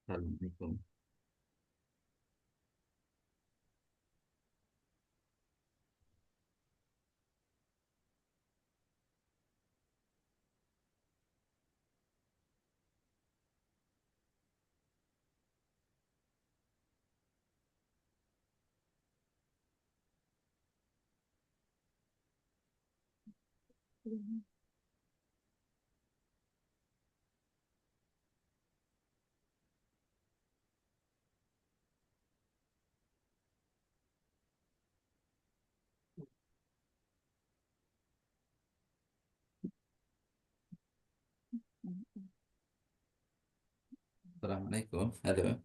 Assalamualaikum. Assalamualaikum. Halo.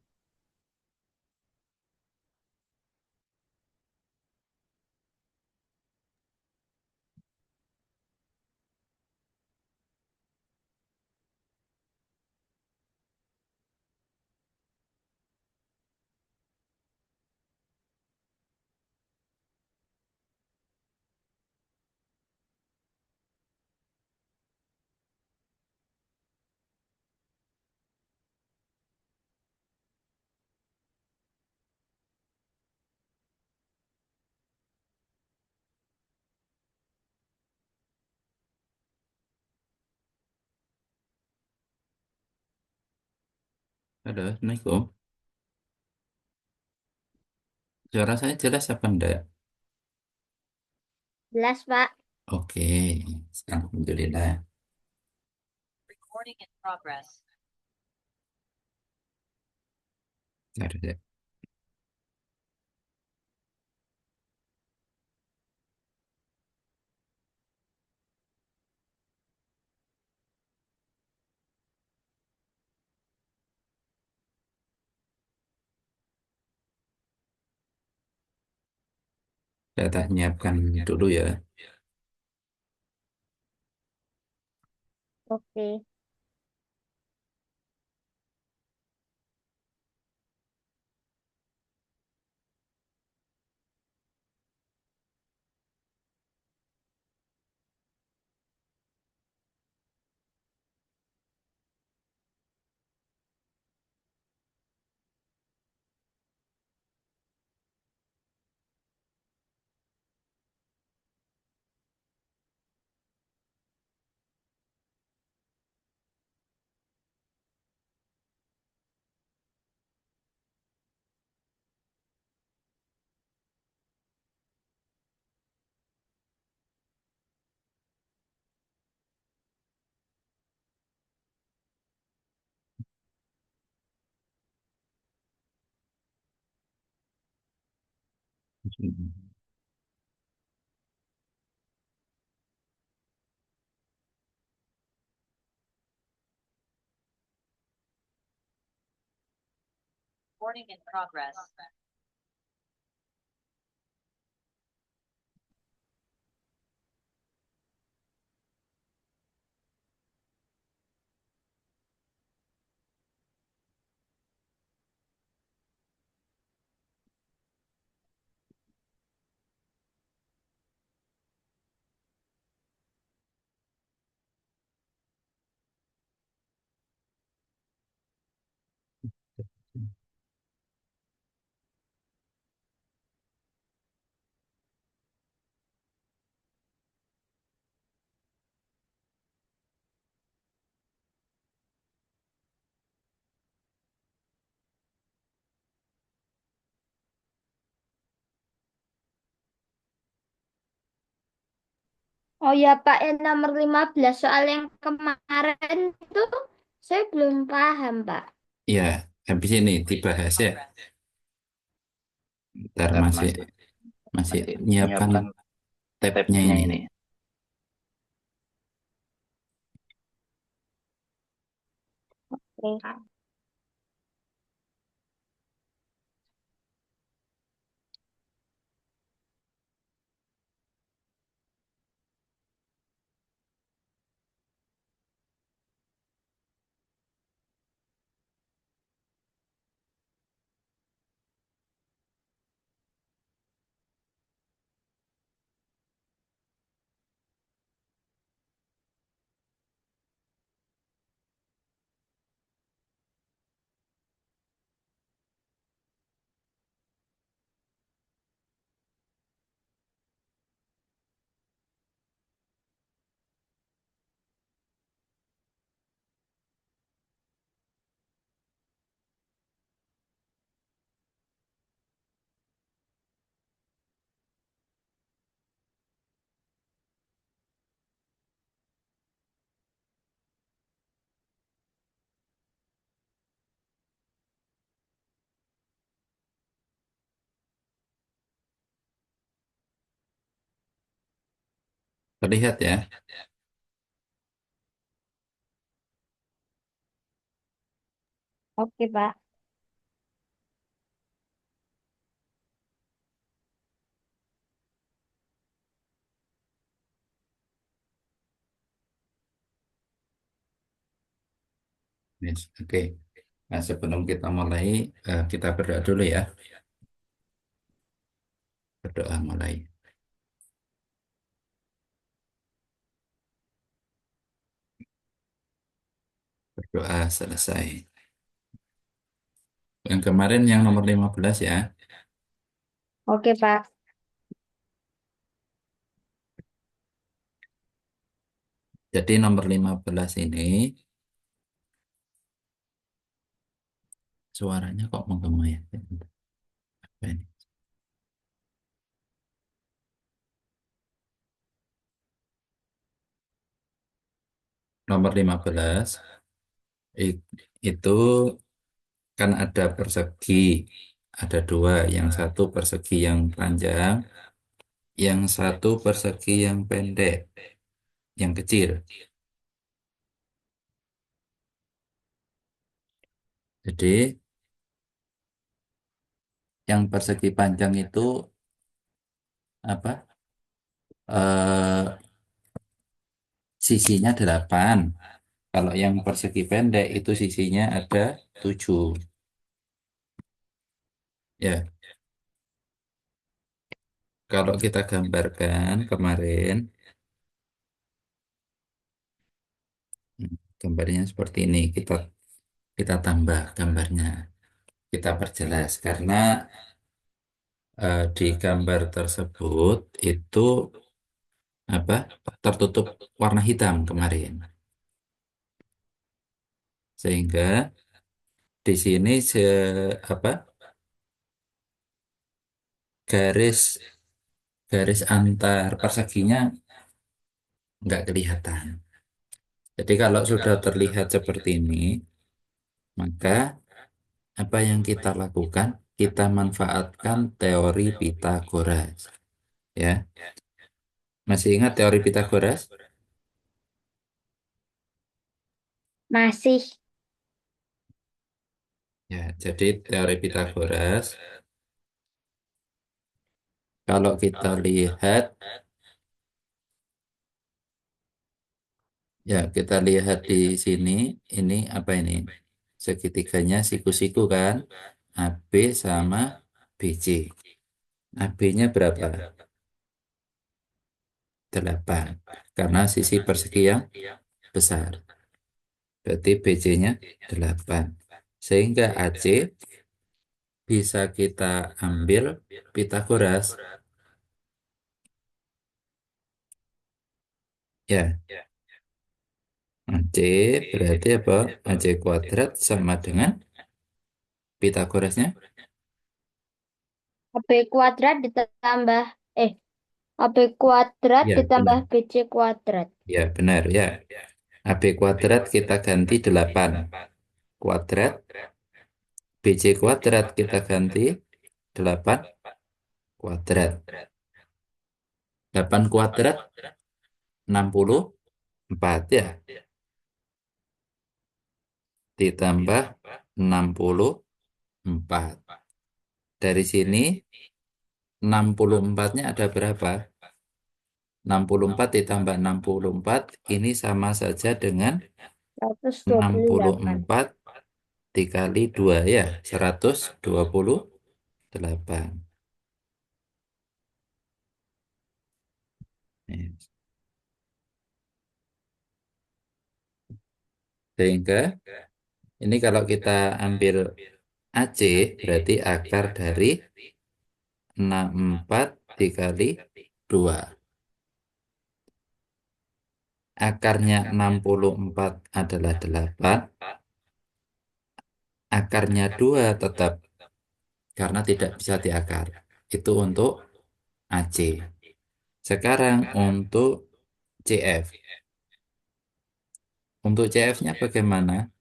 Halo. Assalamualaikum. Suara saya jelas apa enggak? Jelas, Pak. Oke. Alhamdulillah. Recording in progress. Bentar, ya. Saya tak nyiapkan dulu ya. Oke. Recording in progress. Oh ya, Pak, yang nomor 15 soal yang kemarin itu saya belum paham, Pak. Ya, habis ini dibahas ya. Ntar masih masih nyiapkan tabnya ini. Oke. Terlihat ya. Oke, Pak. Yes, oke. Nah, sebelum kita mulai, kita berdoa dulu ya. Berdoa mulai. Berdoa selesai. Yang kemarin yang nomor 15 ya. Oke, Pak. Jadi nomor 15 ini suaranya kok menggema ya? Apa ini? Nomor 15 i- itu kan ada persegi, ada dua, yang satu persegi yang panjang, yang satu persegi yang pendek, yang kecil. Jadi yang persegi panjang itu apa? Eh, sisinya 8. Kalau yang persegi pendek itu sisinya ada 7. Ya, kalau kita gambarkan kemarin, gambarnya seperti ini. Kita tambah gambarnya, kita perjelas karena di gambar tersebut itu apa tertutup warna hitam kemarin, sehingga di sini apa garis garis antar perseginya nggak kelihatan. Jadi kalau sudah terlihat seperti ini, maka apa yang kita lakukan? Kita manfaatkan teori Pitagoras. Ya, masih ingat teori Pitagoras? Masih. Ya, jadi teori Pitagoras, kalau kita lihat, ya kita lihat di sini, ini apa ini? Segitiganya siku-siku kan? AB sama BC. AB-nya berapa? 8. Karena sisi persegi yang besar. Berarti BC-nya 8. Sehingga AC bisa kita ambil Pitagoras. Ya, AC berarti apa? AC kuadrat sama dengan Pitagorasnya. AB kuadrat ditambah eh AB kuadrat Ya, ditambah benar. BC kuadrat. Ya, benar ya. AB kuadrat kita ganti 8 kuadrat. BC kuadrat kita ganti 8 kuadrat. 8 kuadrat 64 ya. Ditambah 64. Dari sini 64-nya ada berapa? 64 ditambah 64 ini sama saja dengan 128. 64 dikali 2 ya, 128. Ya. Sehingga ini kalau kita ambil AC berarti akar dari 64 dikali 2. Akarnya 64 adalah 8. Akarnya 2 tetap karena tidak bisa diakar. Itu untuk AC. Sekarang untuk CF. Untuk CF-nya bagaimana?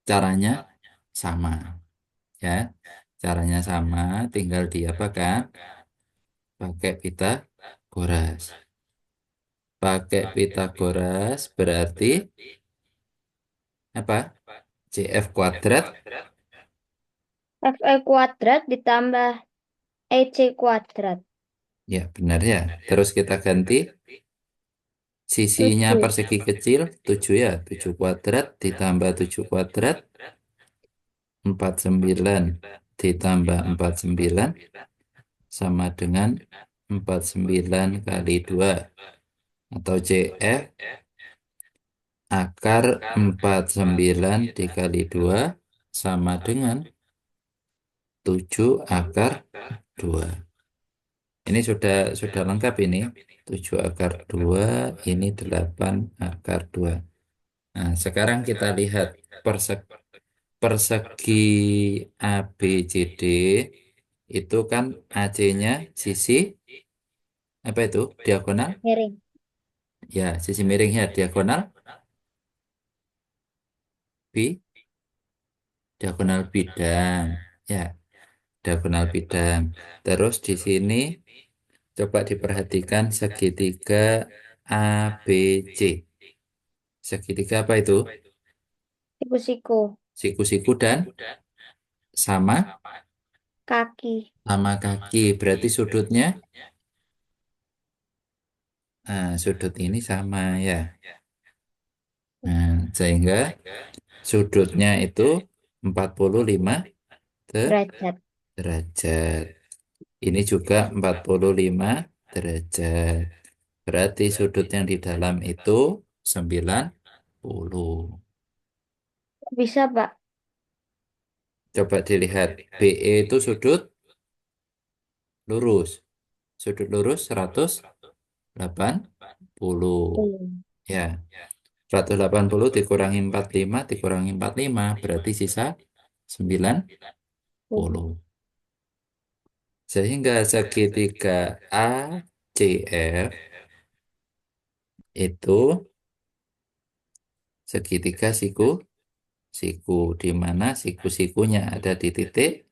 Caranya sama. Ya, caranya sama, tinggal diapakan? Pakai pita Pitagoras. Pakai Pitagoras berarti apa? CF kuadrat. FE kuadrat ditambah EC kuadrat. Ya, benar ya. Terus kita ganti sisinya 7. persegi kecil 7 ya. 7 kuadrat ditambah 7 kuadrat 49 ditambah 49 sama dengan 49 kali 2 atau CF akar 49 dikali 2 sama dengan 7 akar 2. Ini sudah lengkap ini. 7 akar 2 ini 8 akar 2. Nah, sekarang kita lihat persegi ABCD itu kan AC-nya sisi apa itu? Diagonal? Miring. Ya, sisi miringnya diagonal B, diagonal bidang. Ya, diagonal bidang. Terus di sini coba diperhatikan segitiga ABC. Segitiga apa itu? Siku-siku. Siku-siku dan sama Kaki. sama kaki. Berarti sudutnya, sudut ini sama ya. Nah, sehingga sudutnya itu 45 Derajat. derajat. Ini juga 45 derajat. Berarti sudut yang di dalam itu 90. Bisa, Pak. Coba dilihat. BE itu sudut lurus. Sudut lurus 180. Belum. Ya, 180 dikurangi 45 dikurangi 45 berarti sisa 90. Sehingga segitiga ACF itu segitiga siku di mana siku-sikunya ada di titik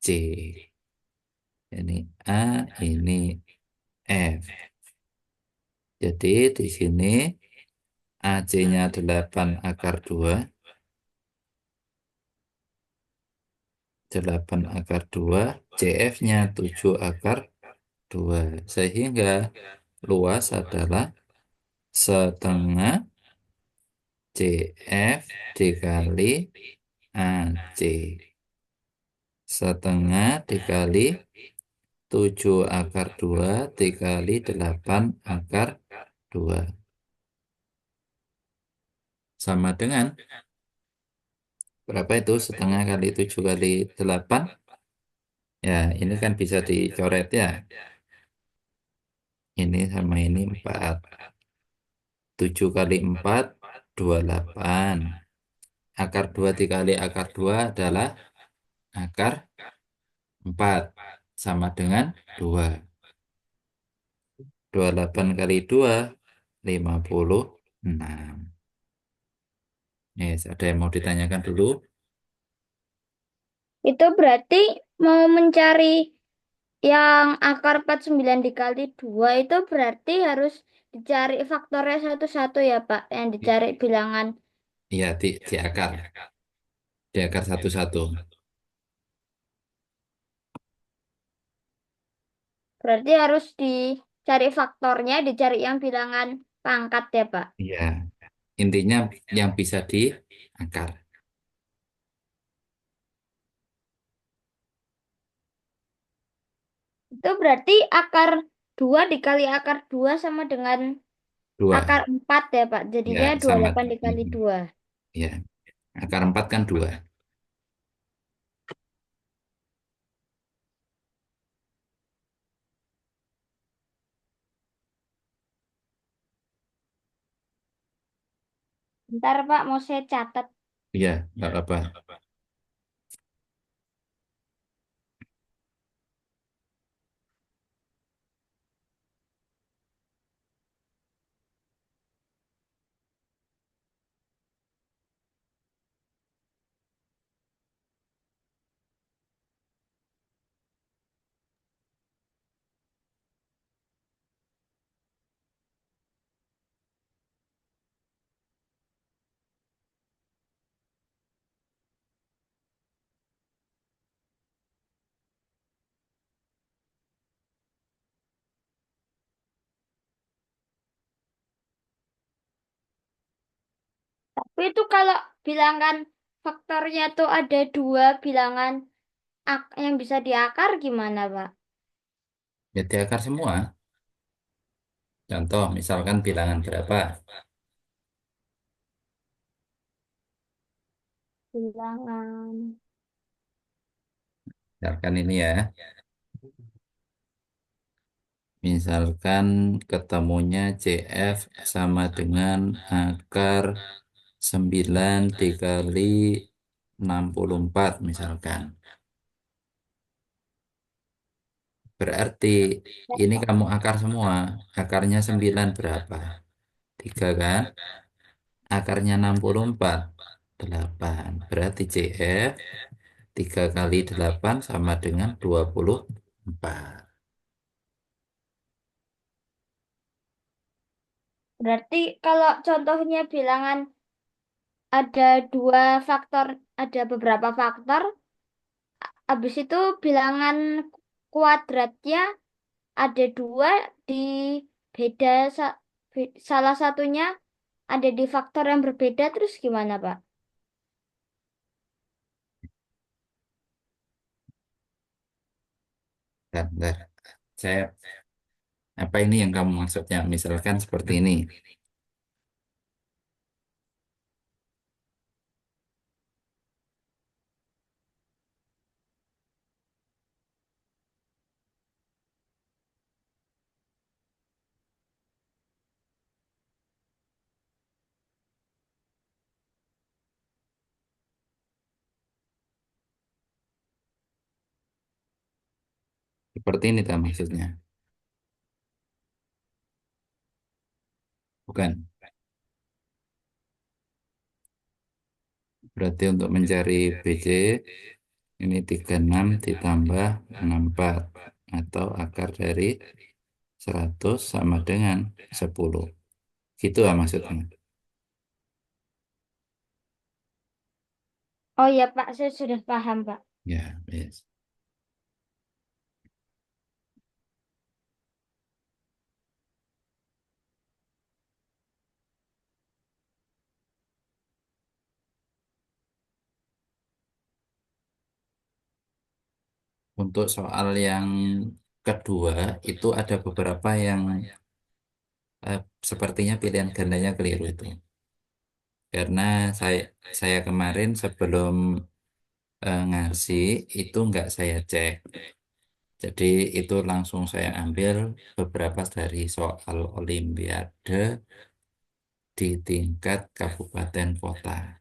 C. Ini A, ini F. Jadi di sini AC-nya 8 akar 2, 8 akar 2, CF-nya 7 akar 2. Sehingga luas adalah setengah CF dikali AC. Setengah dikali 7 akar 2 dikali 8 akar 2. Sama dengan berapa itu? Setengah kali 7 kali 8. Ya, ini kan bisa dicoret ya. Ini sama ini 4. 7 kali 4, 28. Akar 2 dikali akar 2 adalah akar 4. Sama dengan 2. 28 kali 2, 56. Yes, ada yang mau ditanyakan dulu? Itu berarti mau mencari yang akar 49 dikali 2 itu berarti harus dicari faktornya satu-satu ya, Pak. Yang dicari bilangan. Iya, di akar. Di akar satu-satu. Berarti harus dicari faktornya, dicari yang bilangan pangkat ya, Pak. Iya, intinya yang bisa di akar. Itu berarti akar 2 dikali akar 2 sama dengan Dua. akar 4 ya, Pak. Ya, Jadinya dua puluh sama. delapan dikali 2. Ya, akar 4 kan 2. Bentar, Pak, mau saya catat. Iya, nggak apa-apa. Itu kalau bilangan faktornya tuh ada dua bilangan yang bisa diakar gimana, Pak? Jadi akar semua. Contoh, misalkan bilangan berapa? Bilangan. Misalkan ini ya. Misalkan ketemunya CF sama dengan akar 9 dikali 64 misalkan. Berarti ini kamu akar semua. Akarnya 9 berapa? 3 kan? Akarnya 64 8. Berarti CF 3 kali 8 sama dengan 24. Berarti kalau contohnya bilangan ada dua faktor, ada beberapa faktor, habis itu bilangan kuadratnya ada dua di beda salah satunya ada di faktor yang berbeda terus gimana, Pak? Bentar. Saya, apa ini yang kamu maksudnya? Misalkan seperti ini. Seperti ini tak maksudnya? Bukan. Berarti untuk mencari BC ini 36 ditambah 64 atau akar dari 100 sama dengan 10. Gitu lah maksudnya. Oh ya, Pak, saya sudah paham, Pak. Ya, yes. Untuk soal yang kedua itu ada beberapa yang sepertinya pilihan gandanya keliru itu. Karena saya saya kemarin sebelum ngasih itu nggak saya cek. Jadi itu langsung saya ambil beberapa dari soal Olimpiade di tingkat kabupaten kota.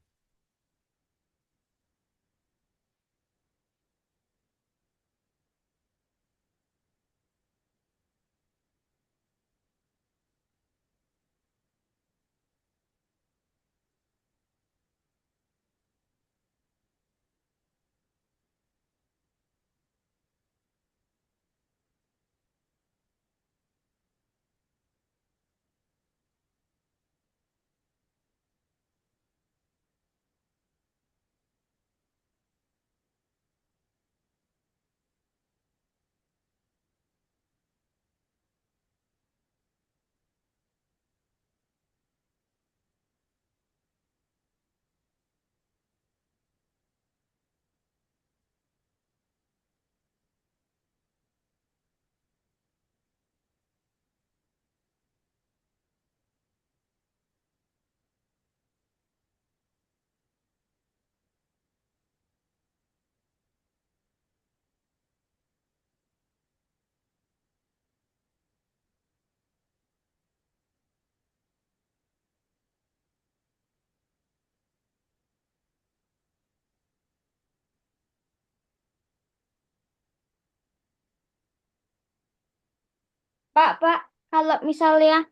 Pak, kalau misalnya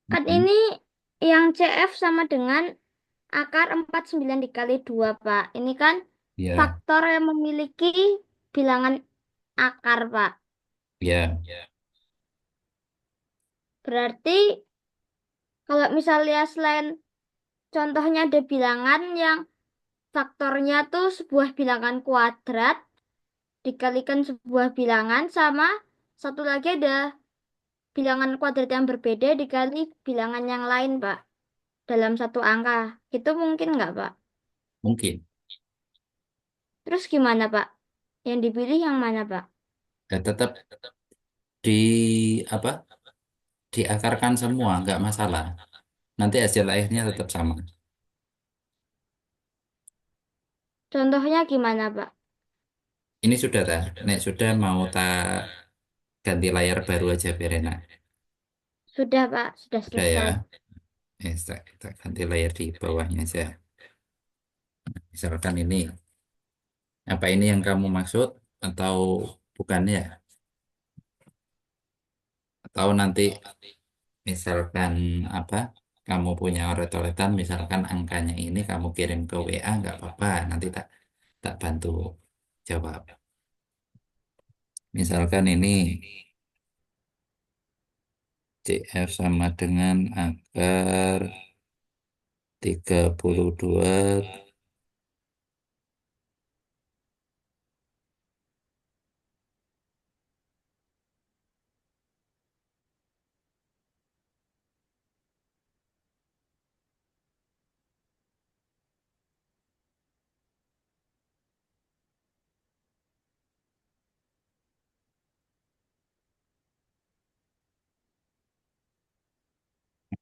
kan Mhm. ini yang CF sama dengan akar 49 dikali 2, Pak. Ini kan Ya, faktor yang memiliki bilangan akar, Pak. ya, Berarti kalau misalnya selain contohnya ada bilangan yang faktornya tuh sebuah bilangan kuadrat dikalikan sebuah bilangan sama satu lagi ada bilangan kuadrat yang berbeda dikali bilangan yang lain, Pak. dalam satu angka. Itu mungkin nggak, Pak? Mungkin. Terus gimana, Pak? Yang dipilih yang mana, Pak? Ya, tetap di apa? Diakarkan semua, nggak masalah. Nanti hasil akhirnya tetap sama. Contohnya gimana, Pak? Ini sudah dah. Nek sudah mau tak ganti layar baru aja biar enak. Sudah, Pak. Sudah Sudah ya. selesai. Tak ganti layar di bawahnya aja. Misalkan ini. Apa ini yang kamu maksud atau bukan ya? Atau nanti misalkan apa? Kamu punya oret-oretan, misalkan angkanya ini kamu kirim ke WA nggak apa-apa. Nanti tak tak bantu jawab. Misalkan ini CF sama dengan akar 32.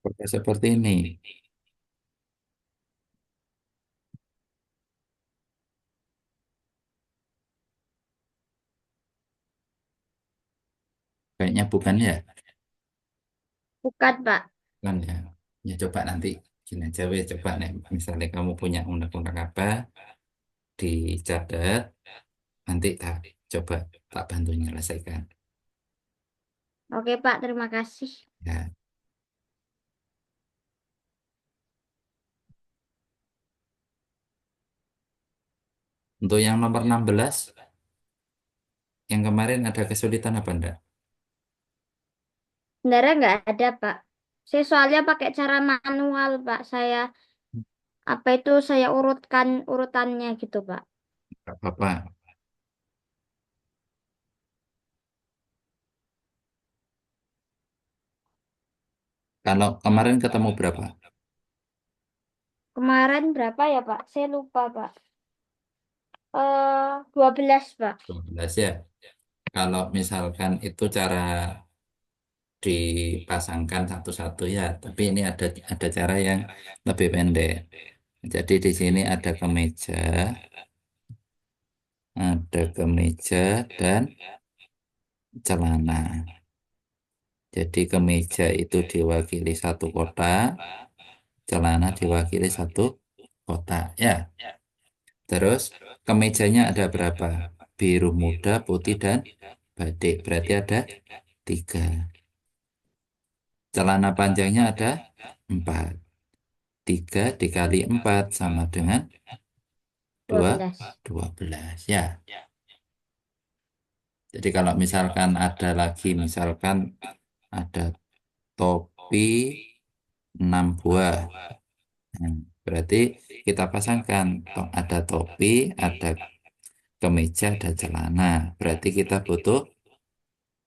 Apakah seperti ini? Kayaknya bukan ya? Bukan, Pak. Bukan ya? Ya coba nanti gini aja weh, coba nih. Misalnya kamu punya undang-undang apa, dicatat, nanti tak coba tak bantu menyelesaikan. Oke, Pak. Terima kasih. Ya. Untuk yang nomor 16, yang kemarin ada kesulitan apa enggak? Sebenarnya nggak ada, Pak. Saya soalnya pakai cara manual, Pak. Apa itu saya urutkan urutannya gitu, Pak. Enggak apa-apa. Kalau kemarin ketemu berapa? Kemarin berapa ya, Pak? Saya lupa, Pak. 12, Pak. 12 ya. Kalau misalkan itu cara dipasangkan satu-satu ya, tapi ini ada cara yang lebih pendek. Jadi di sini ada kemeja dan celana. Jadi kemeja itu diwakili satu kotak, celana diwakili satu kotak ya. Terus kemejanya ada berapa? Biru muda, putih dan batik. Berarti ada 3. Celana panjangnya ada 4. 3 dikali 4 sama dengan 2, 12. 12 ya. Jadi kalau misalkan ada lagi, misalkan ada topi 6 buah. Nah, berarti kita pasangkan ada topi, ada kemeja, ada celana. Berarti kita butuh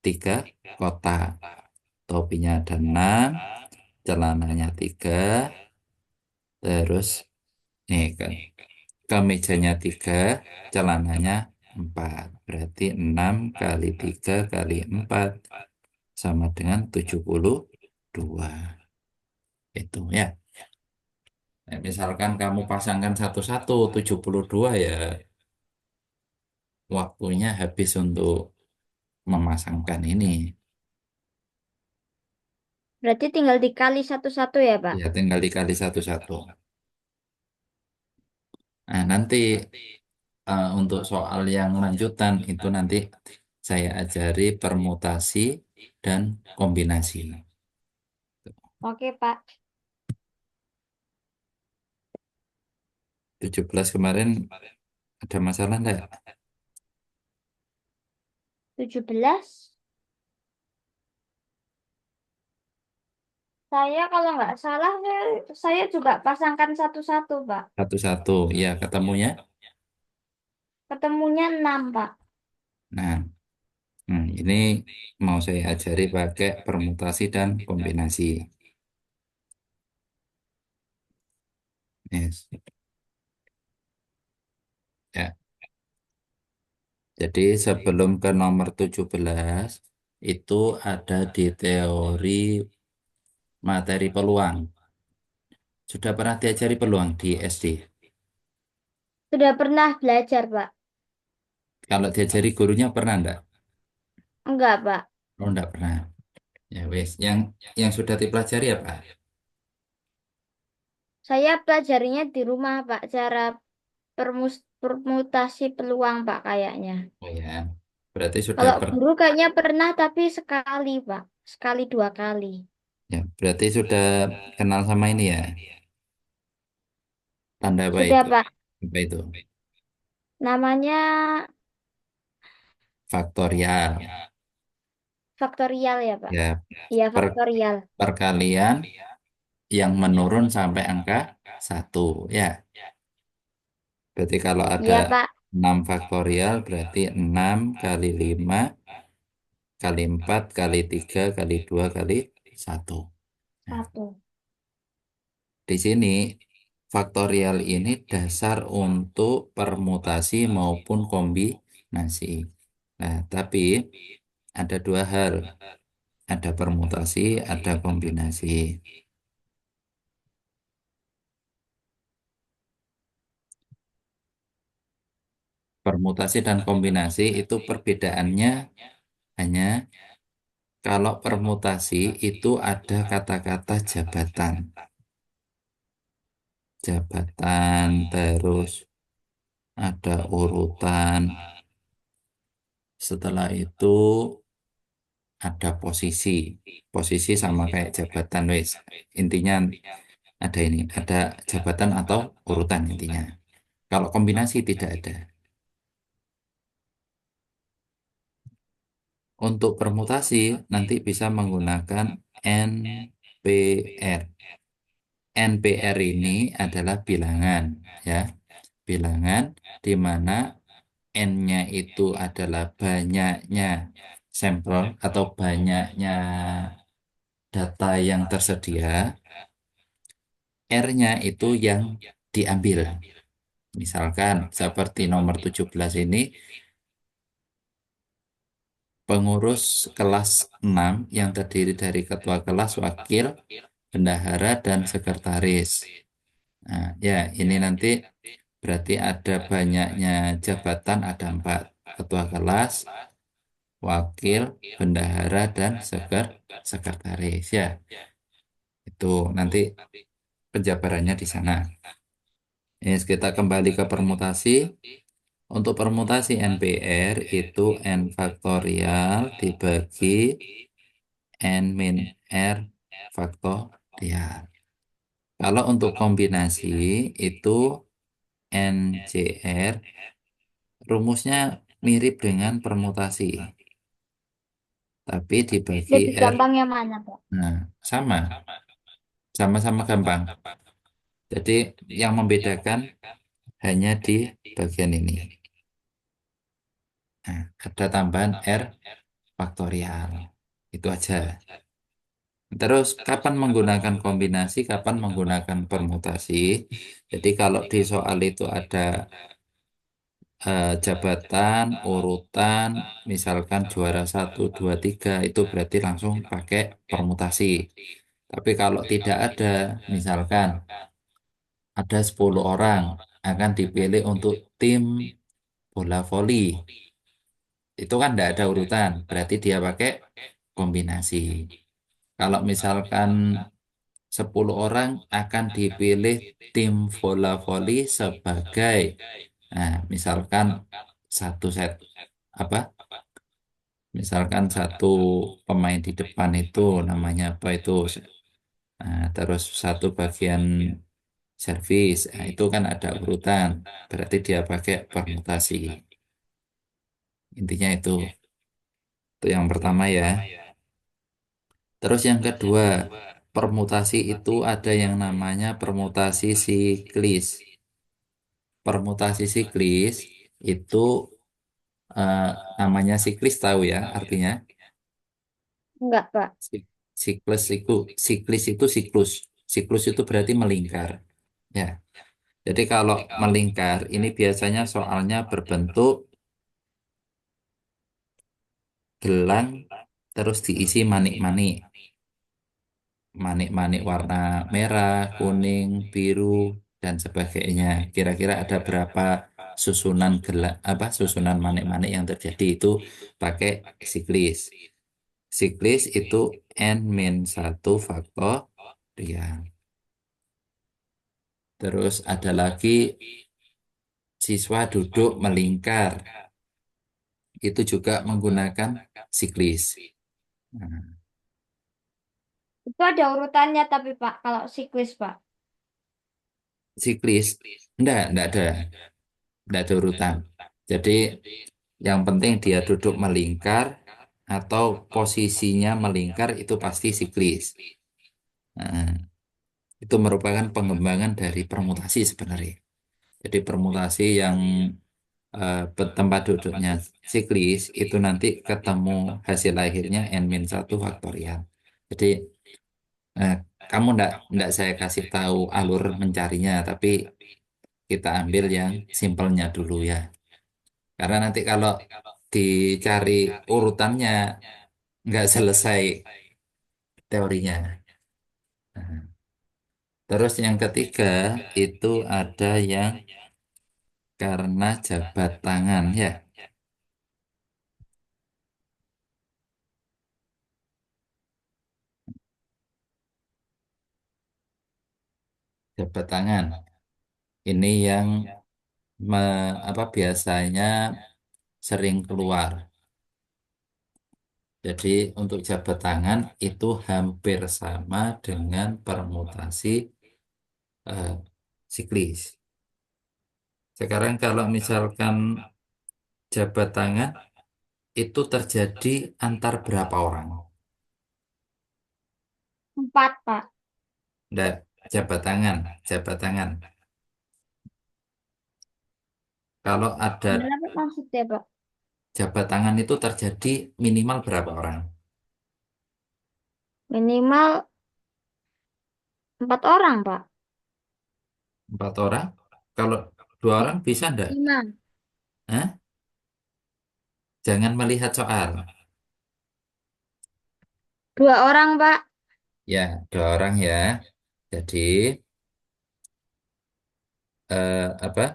3 kotak. Topinya ada 6, celananya 3, terus nih kan kemejanya 3, celananya 4. Berarti 6 kali 3 kali 4 sama dengan 72. Itu ya. Nah, misalkan kamu pasangkan satu-satu 72 ya, waktunya habis untuk memasangkan ini. Berarti tinggal dikali satu-satu ya, Pak? Ya, tinggal dikali satu-satu. Nah, nanti untuk soal yang lanjutan itu nanti saya ajari permutasi dan kombinasi. Oke, Pak. 17 kemarin ada masalah enggak? 17. Saya kalau nggak salah, saya juga pasangkan satu-satu, Pak. Satu-satu, ya ketemunya. Ketemunya 6, Pak. Nah, ini mau saya ajari pakai permutasi dan kombinasi. Yes. Ya. Jadi sebelum ke nomor 17 itu ada di teori materi peluang. Sudah pernah diajari peluang di SD? Sudah pernah belajar, Pak? Kalau diajari gurunya pernah enggak? Enggak, Pak. Oh, enggak pernah. Ya wes, yang sudah dipelajari apa? Saya pelajarinya di rumah, Pak. Cara permutasi peluang, Pak, kayaknya. Oh ya, berarti sudah Kalau guru kayaknya pernah, tapi sekali, Pak. Sekali dua kali. ya, berarti sudah kenal sama ini ya. Tanda apa Sudah, itu? Pak. Apa itu? Namanya Faktorial. faktorial ya, Pak? Ya, Iya, per, faktorial. perkalian yang menurun sampai angka satu. Ya, berarti kalau ada Iya, Pak. 6 faktorial berarti 6 kali 5 kali 4 kali 3 kali 2 kali satu. Nah, Satu. di sini faktorial ini dasar untuk permutasi maupun kombinasi. Nah, tapi ada dua hal. Ada permutasi, ada kombinasi. Permutasi dan kombinasi itu perbedaannya hanya kalau permutasi itu ada kata-kata jabatan. Jabatan, terus ada urutan. Setelah itu ada posisi. Posisi sama kayak jabatan, wes. Intinya ada ini, ada jabatan atau urutan intinya. Kalau kombinasi tidak ada. Untuk permutasi nanti bisa menggunakan NPR. NPR ini adalah bilangan, ya. Bilangan di mana N-nya itu adalah banyaknya sampel atau banyaknya data yang tersedia, R-nya itu yang diambil. Misalkan seperti nomor 17 ini, pengurus kelas 6 yang terdiri dari ketua kelas, wakil, bendahara, dan sekretaris. Nah, ya, ini nanti berarti ada banyaknya jabatan, ada 4. Ketua kelas, wakil, bendahara, dan sekretaris. Ya, itu nanti penjabarannya di sana. Ini kita kembali ke permutasi. Untuk permutasi NPR itu N faktorial dibagi N min R faktorial. Kalau untuk kombinasi itu NCR rumusnya mirip dengan permutasi, tapi dibagi Lebih R. gampang yang mana, Pak? Nah, sama, sama-sama gampang. Jadi yang membedakan hanya di bagian ini. Nah, ada tambahan R faktorial. Itu aja. Terus kapan menggunakan kombinasi, kapan menggunakan permutasi. Jadi kalau di soal itu ada jabatan, urutan, misalkan juara 1, 2, 3 itu berarti langsung pakai permutasi. Tapi kalau tidak ada, misalkan ada 10 orang akan dipilih untuk tim bola voli. Itu kan tidak ada urutan, berarti dia pakai kombinasi. Kalau misalkan 10 orang akan dipilih tim bola voli sebagai, nah, misalkan satu set apa? Misalkan satu pemain di depan itu namanya apa itu? Nah, terus satu bagian servis, nah, itu kan ada urutan. Berarti dia pakai permutasi. Intinya itu yang pertama ya. Terus yang kedua, permutasi itu ada yang namanya permutasi siklis. Permutasi siklis itu eh, namanya siklis tahu ya artinya. Enggak, Pak. Sik- Siklus itu siklus. Siklus itu berarti melingkar Ya, jadi kalau melingkar ini biasanya soalnya berbentuk gelang terus diisi manik-manik. Manik-manik warna merah, kuning, biru, dan sebagainya. Kira-kira ada berapa susunan gelang apa susunan manik-manik yang terjadi itu pakai siklis. Siklis itu n-1 faktorial. Terus ada lagi siswa duduk melingkar. Itu juga menggunakan siklis. Nah, Itu ada urutannya tapi Pak, kalau siklis Pak. siklis, enggak ada urutan. Jadi yang penting dia duduk melingkar atau posisinya melingkar itu pasti siklis. Nah, itu merupakan pengembangan dari permutasi sebenarnya. Jadi permutasi yang tempat duduknya siklis itu nanti ketemu hasil akhirnya n-1 faktorial. Jadi eh, kamu ndak saya kasih tahu alur mencarinya, tapi kita ambil yang simpelnya dulu ya. Karena nanti kalau dicari urutannya nggak selesai teorinya. Nah, terus yang ketiga itu ada yang karena jabat tangan ya. Jabat tangan. Ini yang apa biasanya sering keluar. Jadi untuk jabat tangan itu hampir sama dengan permutasi eh, siklis. Sekarang kalau misalkan jabat tangan itu terjadi antar berapa orang? Empat Pak. Nggak, jabat tangan, jabat tangan. Kalau ada Gimana Pak maksudnya Pak? jabat tangan itu terjadi minimal berapa orang? Minimal 4 orang Pak. 4 orang? Kalau 2 orang bisa enggak? 5. Hah? Jangan melihat soal. 2 orang Pak. Ya, 2 orang ya. Jadi, apa?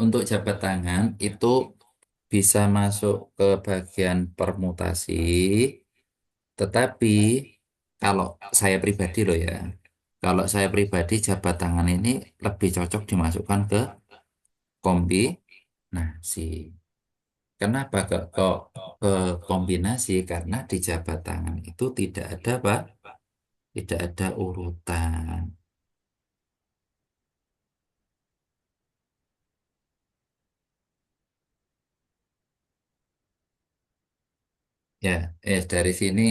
Untuk jabat tangan itu bisa masuk ke bagian permutasi, tetapi kalau saya pribadi loh ya, kalau saya pribadi jabat tangan ini lebih cocok dimasukkan ke kombinasi. Kenapa kok ke kombinasi? Karena di jabat tangan itu tidak ada Pak, tidak ada urutan. Ya, dari sini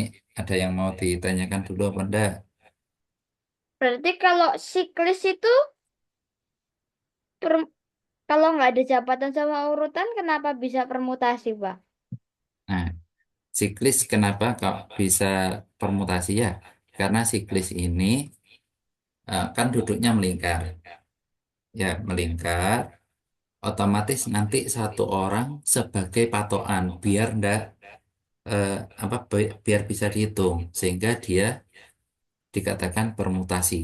ada yang mau ditanyakan dulu apa enggak? Berarti kalau siklis itu per- kalau nggak ada jabatan sama urutan, kenapa bisa permutasi, Pak? Nah, siklis kenapa kok bisa permutasi ya? Karena siklis ini kan duduknya melingkar. Ya, melingkar. Otomatis nanti satu orang sebagai patokan biar ndak eh, apa biar bisa dihitung sehingga dia dikatakan permutasi.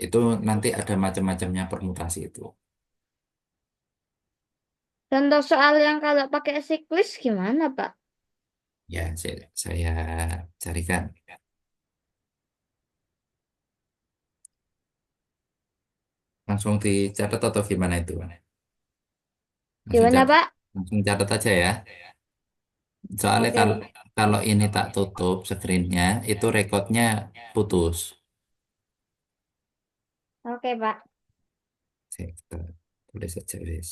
Itu nanti ada macam-macamnya permutasi itu. Contoh soal yang kalau pakai siklis gimana, Pak? Ya, saya carikan. Langsung dicatat atau gimana itu? Langsung Gimana, catat, Pak? langsung catat aja ya. Soalnya Oke, kalau Pak. kalau ini tak tutup screennya, itu rekodnya putus. Oke, Pak. Saya tulis saja wis.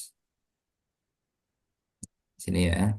Sini ya.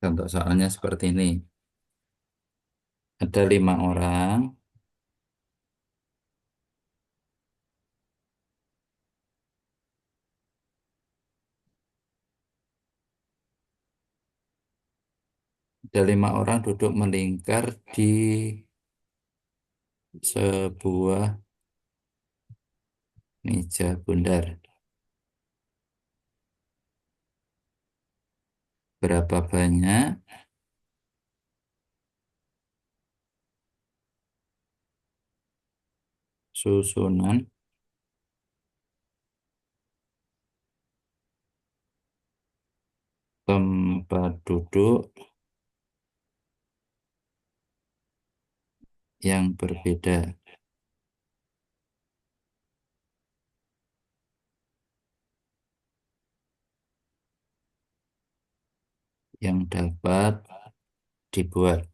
Contoh soalnya seperti ini. Ada 5 orang, ada 5 orang duduk melingkar di sebuah meja bundar. Berapa banyak susunan tempat duduk yang berbeda yang dapat dibuat.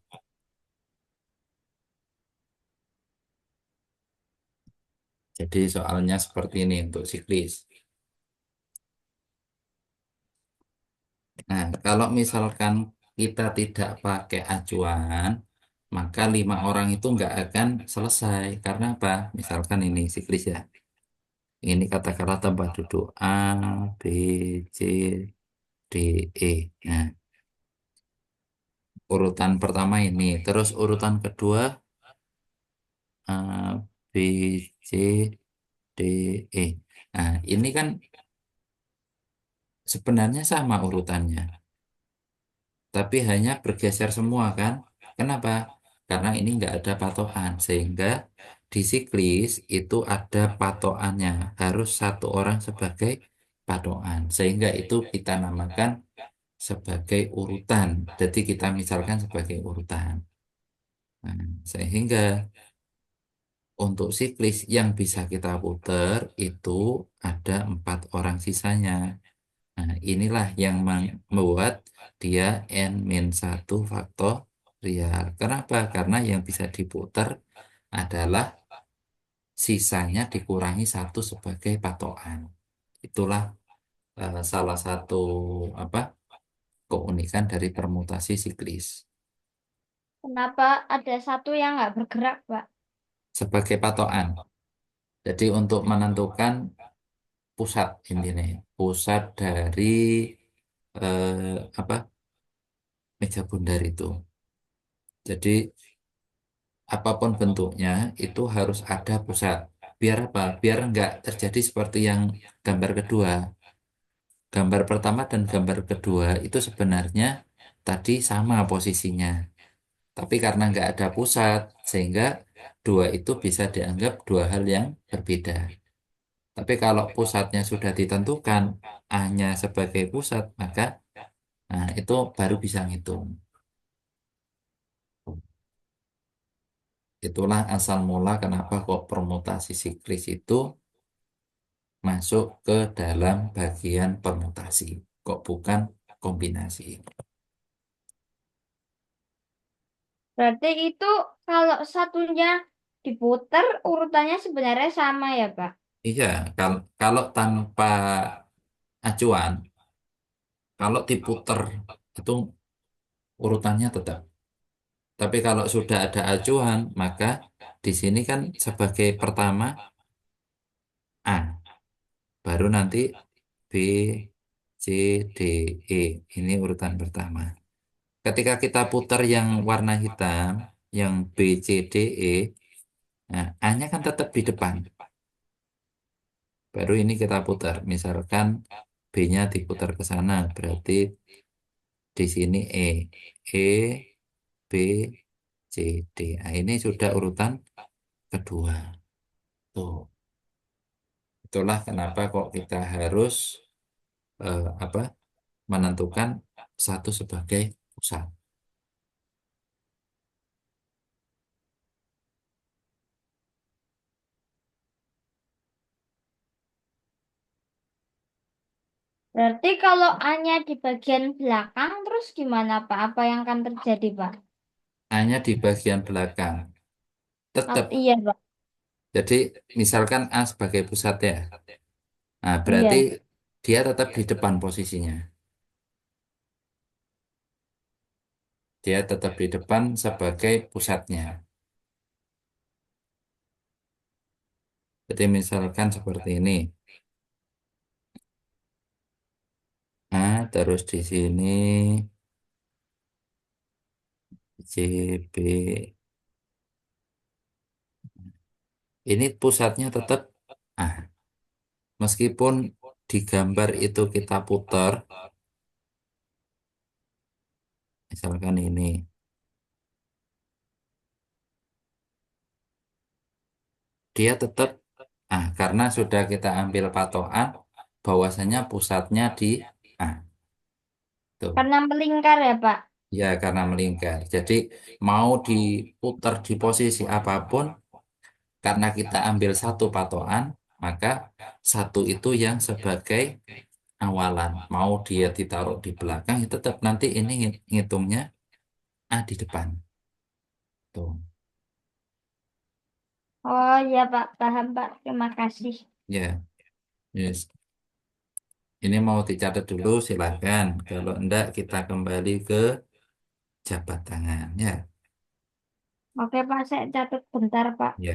Jadi soalnya seperti ini untuk siklis. Nah, kalau misalkan kita tidak pakai acuan, maka 5 orang itu nggak akan selesai. Karena apa? Misalkan ini siklis ya. Ini katakanlah tempat duduk A, B, C, D, E. Nah, urutan pertama ini. Terus urutan kedua A, B, C, D, E. Nah, ini kan sebenarnya sama urutannya, tapi hanya bergeser semua kan? Kenapa? Karena ini nggak ada patokan, sehingga di siklis itu ada patokannya, harus 1 orang sebagai patokan, sehingga itu kita namakan sebagai urutan. Jadi kita misalkan sebagai urutan. Nah, sehingga untuk siklis yang bisa kita putar itu ada 4 orang sisanya. Nah, inilah yang membuat dia n-1 faktorial. Kenapa? Karena yang bisa diputar adalah sisanya dikurangi 1 sebagai patokan. Itulah salah satu apa keunikan dari permutasi siklis. Kenapa ada satu yang nggak bergerak, Pak? Sebagai patokan. Jadi untuk menentukan pusat intinya, pusat dari apa meja bundar itu. Jadi apapun bentuknya itu harus ada pusat. Biar apa? Biar nggak terjadi seperti yang gambar kedua. Gambar pertama dan gambar kedua itu sebenarnya tadi sama posisinya. Tapi karena nggak ada pusat, sehingga dua itu bisa dianggap 2 hal yang berbeda. Tapi kalau pusatnya sudah ditentukan, hanya sebagai pusat, maka nah, itu baru bisa ngitung. Itulah asal mula kenapa kok permutasi siklis itu masuk ke dalam bagian permutasi. Kok bukan kombinasi. Berarti itu kalau satunya diputar urutannya sebenarnya sama ya, Pak? Iya, kalau tanpa acuan, kalau diputer itu urutannya tetap. Tapi kalau sudah ada acuan, maka di sini kan sebagai pertama A, baru nanti B, C, D, E. Ini urutan pertama. Ketika kita putar yang warna hitam, yang B, C, D, E, nah, A-nya kan tetap di depan. Baru ini kita putar. Misalkan B-nya diputar ke sana, berarti di sini E. E, B, C, D. Nah, ini sudah urutan kedua. Tuh. Itulah kenapa kok kita harus apa menentukan satu sebagai pusat. Berarti kalau A-nya di bagian belakang, terus gimana, Pak? Apa yang akan terjadi, Pak? Hanya di bagian belakang. Tetap. Iya, Pak. Jadi misalkan A sebagai pusat ya. Nah, berarti Iya. dia tetap di depan posisinya. Dia tetap di depan sebagai pusatnya. Jadi misalkan seperti ini. Nah, terus di sini JB. Ini pusatnya tetap A. Meskipun di gambar itu kita putar, misalkan ini. Dia tetap A. Karena sudah kita ambil patokan bahwasanya pusatnya di A. Tuh. Karena melingkar ya, Pak. Ya, karena melingkar. Jadi mau diputar di posisi apapun, karena kita ambil satu patokan, maka satu itu yang sebagai awalan. Mau dia ditaruh di belakang, ya tetap nanti ini ngitungnya A di depan. Tuh. Oh iya, Pak. Paham, Pak. Terima kasih. Ya, yes. Ini mau dicatat dulu, silakan. Kalau enggak, kita kembali ke jabat tangan. Ya, Oke, Pak. Saya catat bentar, Pak. ya.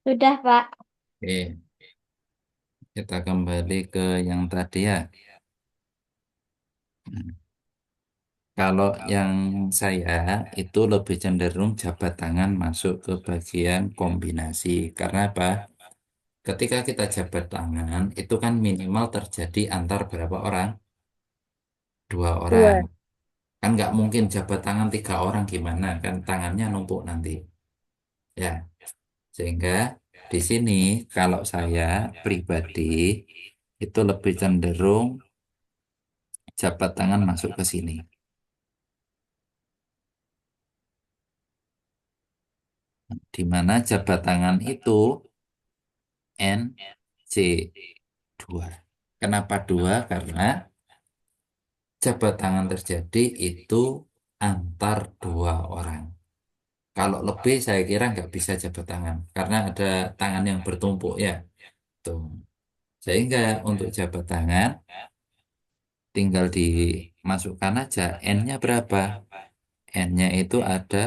Sudah, Pak. Oke, kita kembali ke yang tadi ya. Hmm. Kalau yang saya itu lebih cenderung jabat tangan masuk ke bagian kombinasi. Karena apa? Ketika kita jabat tangan, itu kan minimal terjadi antar berapa orang? Dua orang. Dua. Kan nggak mungkin jabat tangan tiga orang gimana? Kan tangannya numpuk nanti. Ya, sehingga di sini kalau saya pribadi itu lebih cenderung jabat tangan masuk ke sini. Di mana jabat tangan itu N, C, 2. Kenapa 2? Karena jabat tangan terjadi itu antar dua orang. Kalau lebih saya kira nggak bisa jabat tangan. Karena ada tangan yang bertumpuk ya. Tuh. Sehingga untuk jabat tangan tinggal dimasukkan aja N-nya berapa. N-nya itu ada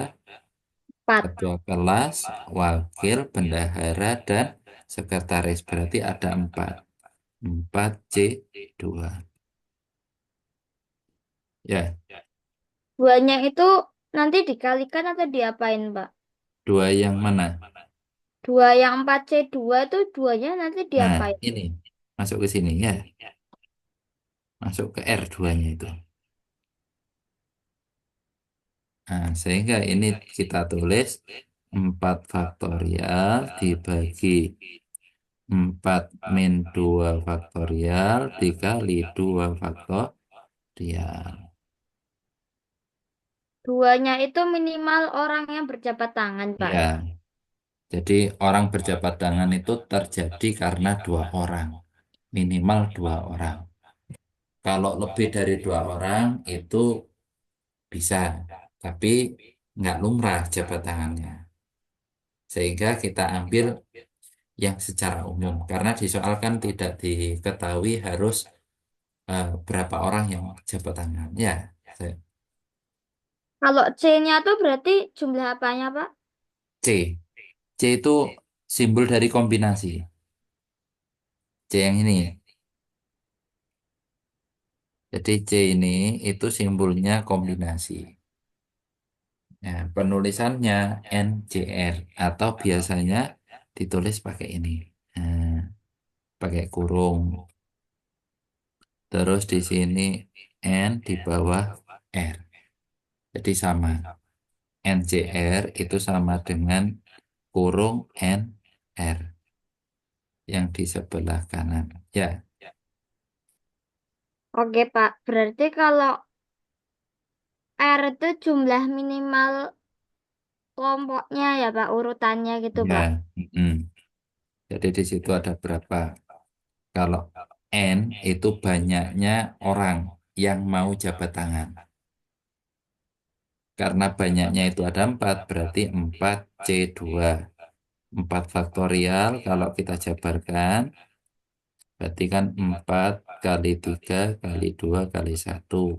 Empat. ketua kelas, wakil, bendahara, dan sekretaris. Berarti ada 4. 4 C 2. Ya, Duanya itu nanti dikalikan atau diapain, Pak? dua yang mana? Dua yang 4C2 itu duanya nanti Nah, diapain? ini. Masuk ke sini ya. Masuk ke R2-nya itu. Nah, sehingga ini kita tulis 4 faktorial dibagi 4 min 2 faktorial dikali 2 faktorial. Duanya itu minimal orang yang berjabat tangan, Pak. Ya, jadi orang berjabat tangan itu terjadi karena 2 orang. Minimal 2 orang. Kalau lebih dari 2 orang itu bisa, tapi nggak lumrah jabat tangannya. Sehingga kita ambil yang secara umum. Karena di soal kan tidak diketahui harus berapa orang yang jabat tangan. Ya, saya- Kalau C-nya tuh berarti jumlah apanya, Pak? C. C itu simbol dari kombinasi. C yang ini. Jadi C ini itu simbolnya kombinasi. Ya, penulisannya NCR atau biasanya ditulis pakai ini. Nah, pakai kurung. Terus di sini N di bawah R. Jadi sama. NCR itu sama dengan kurung NR yang di sebelah kanan. Ya, Oke, Pak. Berarti kalau R itu jumlah minimal kelompoknya ya, Pak, urutannya gitu, ya. Pak. mm. Jadi di situ ada berapa? Kalau N itu banyaknya orang yang mau jabat tangan. Karena banyaknya itu ada 4, berarti 4C2. 4 faktorial kalau kita jabarkan, berarti kan 4 kali 3 kali 2 kali 1.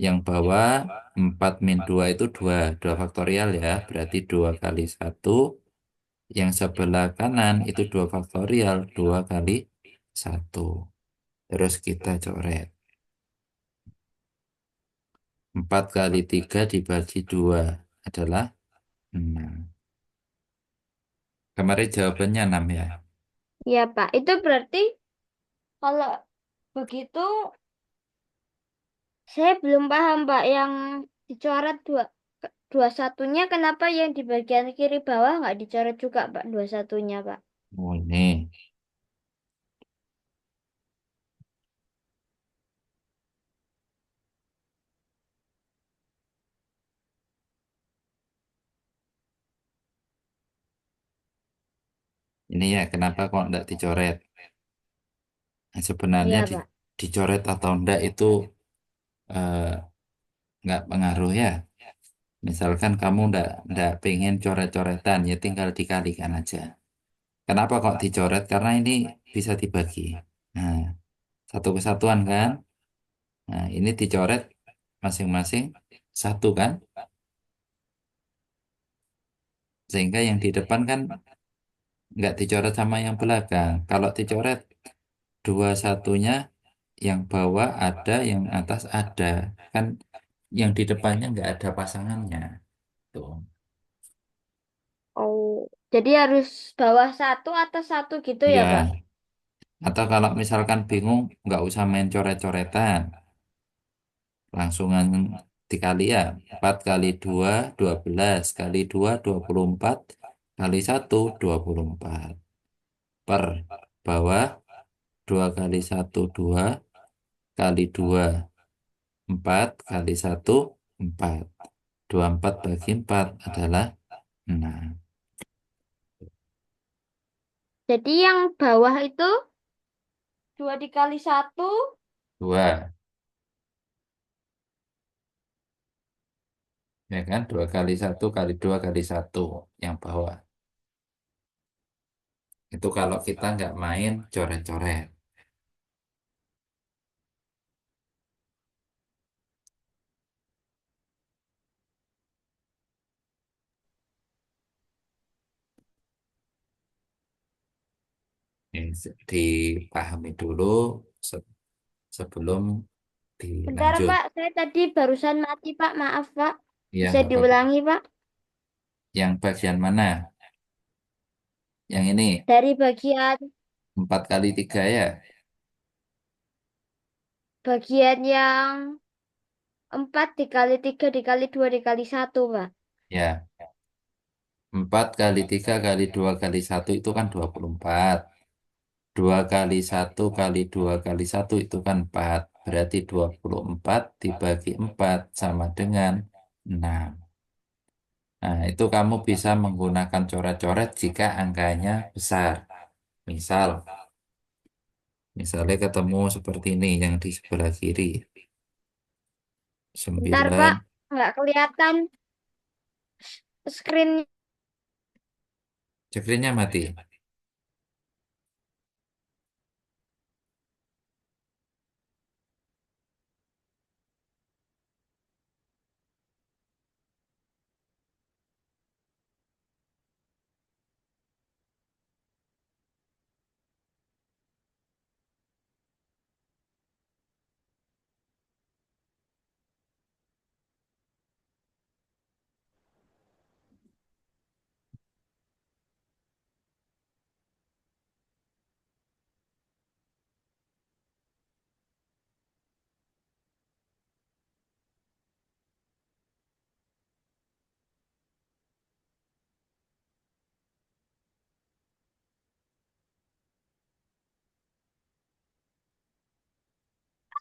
Yang bawah 4 min 2 itu 2 faktorial ya, berarti 2 kali 1. Yang sebelah kanan itu 2 faktorial, 2 kali 1. Terus kita coret. 4 kali 3 dibagi 2 adalah 6. Kemarin jawabannya 6 ya. Iya, Pak. Itu berarti kalau begitu saya belum paham, Pak, yang dicoret dua satunya kenapa yang di bagian kiri bawah nggak dicoret juga, Pak, dua satunya, Pak? Oh, ini ya kenapa kok enggak dicoret? Nah, sebenarnya Iya, Pak. dicoret atau enggak itu enggak pengaruh ya. Misalkan kamu enggak pengen coret-coretan, ya tinggal dikalikan aja. Kenapa kok dicoret? Karena ini bisa dibagi. Nah, satu kesatuan kan? Nah, ini dicoret masing-masing satu kan? Sehingga yang di depan kan nggak dicoret sama yang belakang. Kalau dicoret dua satunya yang bawah ada, yang atas ada. Kan yang di depannya nggak ada pasangannya. Tuh. Oh, jadi harus bawah satu atas satu gitu ya, Pak? Ya, atau kalau misalkan bingung, nggak usah main coret-coretan. Langsungan dikali ya. 4 kali 2, 12. Kali 2, 24. Kali 1, 24. Per bawah, 2 kali 1, 2. Kali 2, 4. Kali 1, 4. 24 bagi 4 adalah 6. Jadi yang bawah itu dua dikali satu, 2. Ya kan? 2 kali 1 kali 2 kali 1 yang bawah. Itu kalau kita nggak main coret-coret. Ini dipahami dulu se- sebelum bentar, dilanjut. Pak. Saya tadi barusan mati, Pak. Maaf, Pak. Ya, Bisa nggak apa-apa. diulangi, Pak? Yang bagian mana? Yang ini. Dari bagian 4 kali 3 ya. Bagian yang 4 dikali 3 dikali 2 dikali satu, Pak. Ya, 4 kali 3 kali 2 kali satu itu kan 24. 2 kali satu kali 2 kali satu itu kan 4. Berarti 24 dibagi 4 sama dengan 6. Nah, itu kamu bisa menggunakan coret-coret jika angkanya besar. Misal, misalnya ketemu seperti ini yang di sebelah kiri. Bentar, Pak. 9. Nggak kelihatan screen. Cekrinya mati.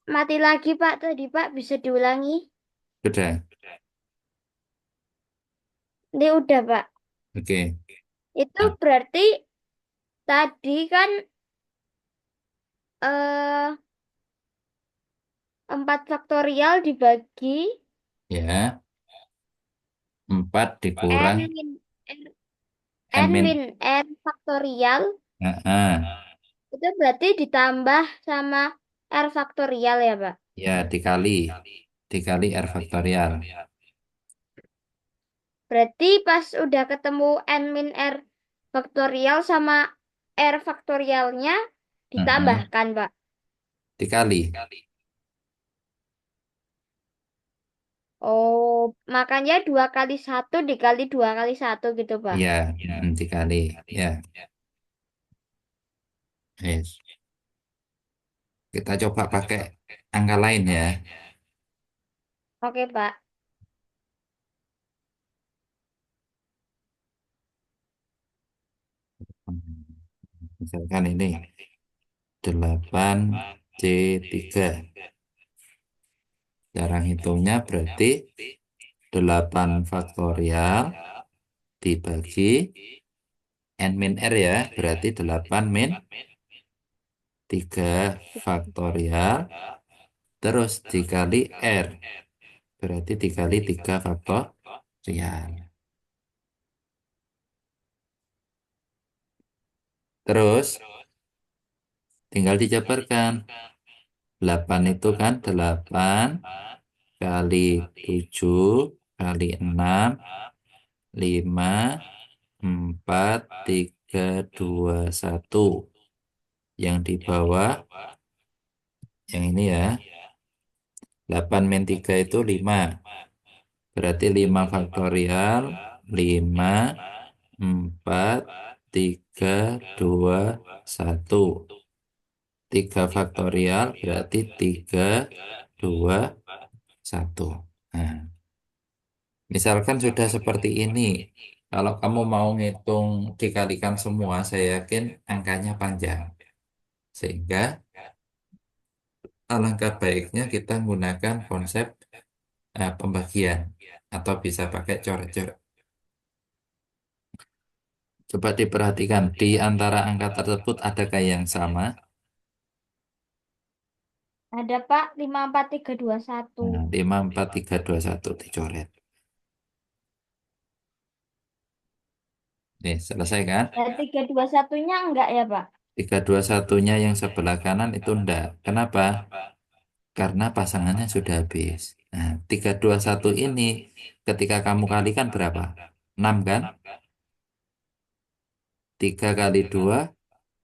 Mati lagi, Pak. Tadi, Pak. Bisa diulangi. Sudah. Ini udah, Pak. Oke. Itu Nah, berarti tadi kan eh 4 faktorial dibagi ya, 4 n dikurang min n, M n min. min n faktorial Nah, itu berarti ditambah sama r faktorial ya, Pak. ya dikali. Dikali R faktorial. Berarti pas udah ketemu n min r faktorial sama r faktorialnya Mm-mm. ditambahkan, Pak. Dikali. Oh, makanya 2 kali satu dikali 2 kali satu gitu, Pak. Ya, dikali. Ya, yes. Kita coba pakai angka lain ya. Oke, Pak. Misalkan ini 8C3. Cara hitungnya berarti 8 faktorial dibagi N min R ya. Berarti 8 min 3 faktorial. Terus dikali R. Berarti dikali 3 faktorial. Terus tinggal dijabarkan. 8 itu kan 8 kali 7 kali 6, 5, 4, 3, 2, 1. Yang di bawah, yang ini ya, 8 min 3 itu 5. Berarti 5 faktorial, 5, 4, 3, 2, 1. 3 faktorial berarti 3, 2, 1. Nah, misalkan sudah seperti ini. Kalau kamu mau ngitung dikalikan semua, saya yakin angkanya panjang. Sehingga alangkah baiknya kita menggunakan konsep pembagian. Atau bisa pakai coret-coret. Coba diperhatikan, di antara angka tersebut adakah yang sama? Ada, Pak, 5 4 3 2 1. Nah, 5, 4, 3, 2, 1 dicoret. Nih, selesai kan? Nah, 3 2 satunya enggak ya, Pak? 3, 2, 1-nya yang sebelah kanan itu enggak. Kenapa? Karena pasangannya sudah habis. Nah, 3, 2, 1 ini ketika kamu kalikan berapa? 6 kan? 3 kali 2,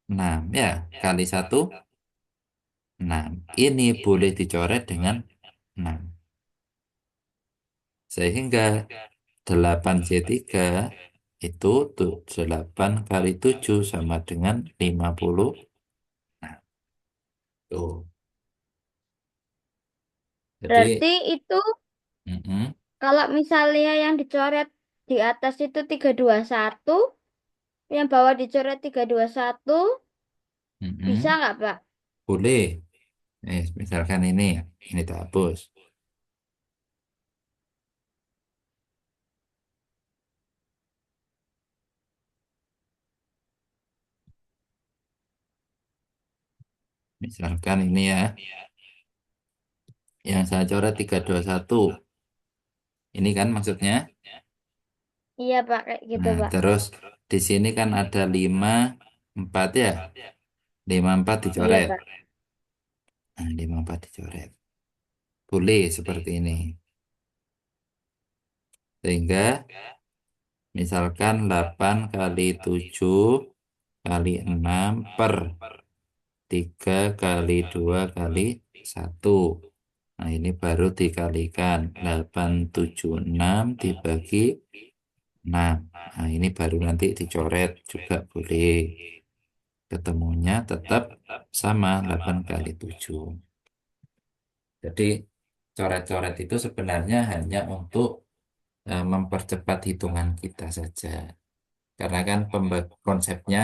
6. Ya, kali 1, 6. Ini boleh dicoret dengan 6. Sehingga 8C3 itu tuh 8 kali 7 sama dengan 50. Tuh. Jadi, Berarti itu mm-mm, kalau misalnya yang dicoret di atas itu 321, yang bawah dicoret 321, bisa mm-mm, nggak, Pak? boleh. Misalkan ini tak hapus. Misalkan ini ya, yang saya coret 321. Ini kan maksudnya. Iya, Pak, kayak gitu, Nah, Pak. terus di sini kan ada 54 ya. 54 Iya, dicoret. Pak. Nah, 54 dicoret. Boleh seperti ini. Sehingga misalkan 8 kali 7 kali 6 per 3 kali 2 kali 1. Nah, ini baru dikalikan. 876 dibagi 6. Nah, ini baru nanti dicoret juga boleh. Ketemunya tetap sama 8 kali 7. Jadi coret-coret itu sebenarnya hanya untuk mempercepat hitungan kita saja. Karena kan konsepnya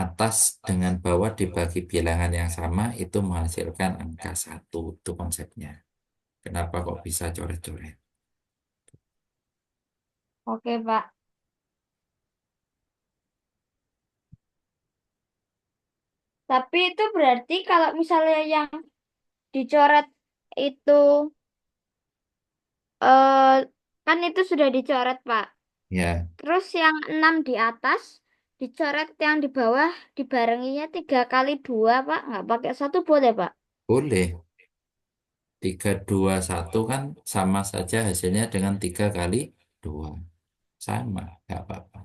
atas dengan bawah dibagi bilangan yang sama itu menghasilkan angka satu. Itu konsepnya. Kenapa kok bisa coret-coret? Oke, Pak. Tapi itu berarti kalau misalnya yang dicoret itu, eh kan itu sudah dicoret, Pak. Ya, Terus yang 6 di atas dicoret, yang di bawah dibarenginya 3 kali 2, Pak. Nggak pakai satu boleh, Pak? boleh. 321 kan sama saja hasilnya dengan 3 kali 2. Sama, nggak apa-apa.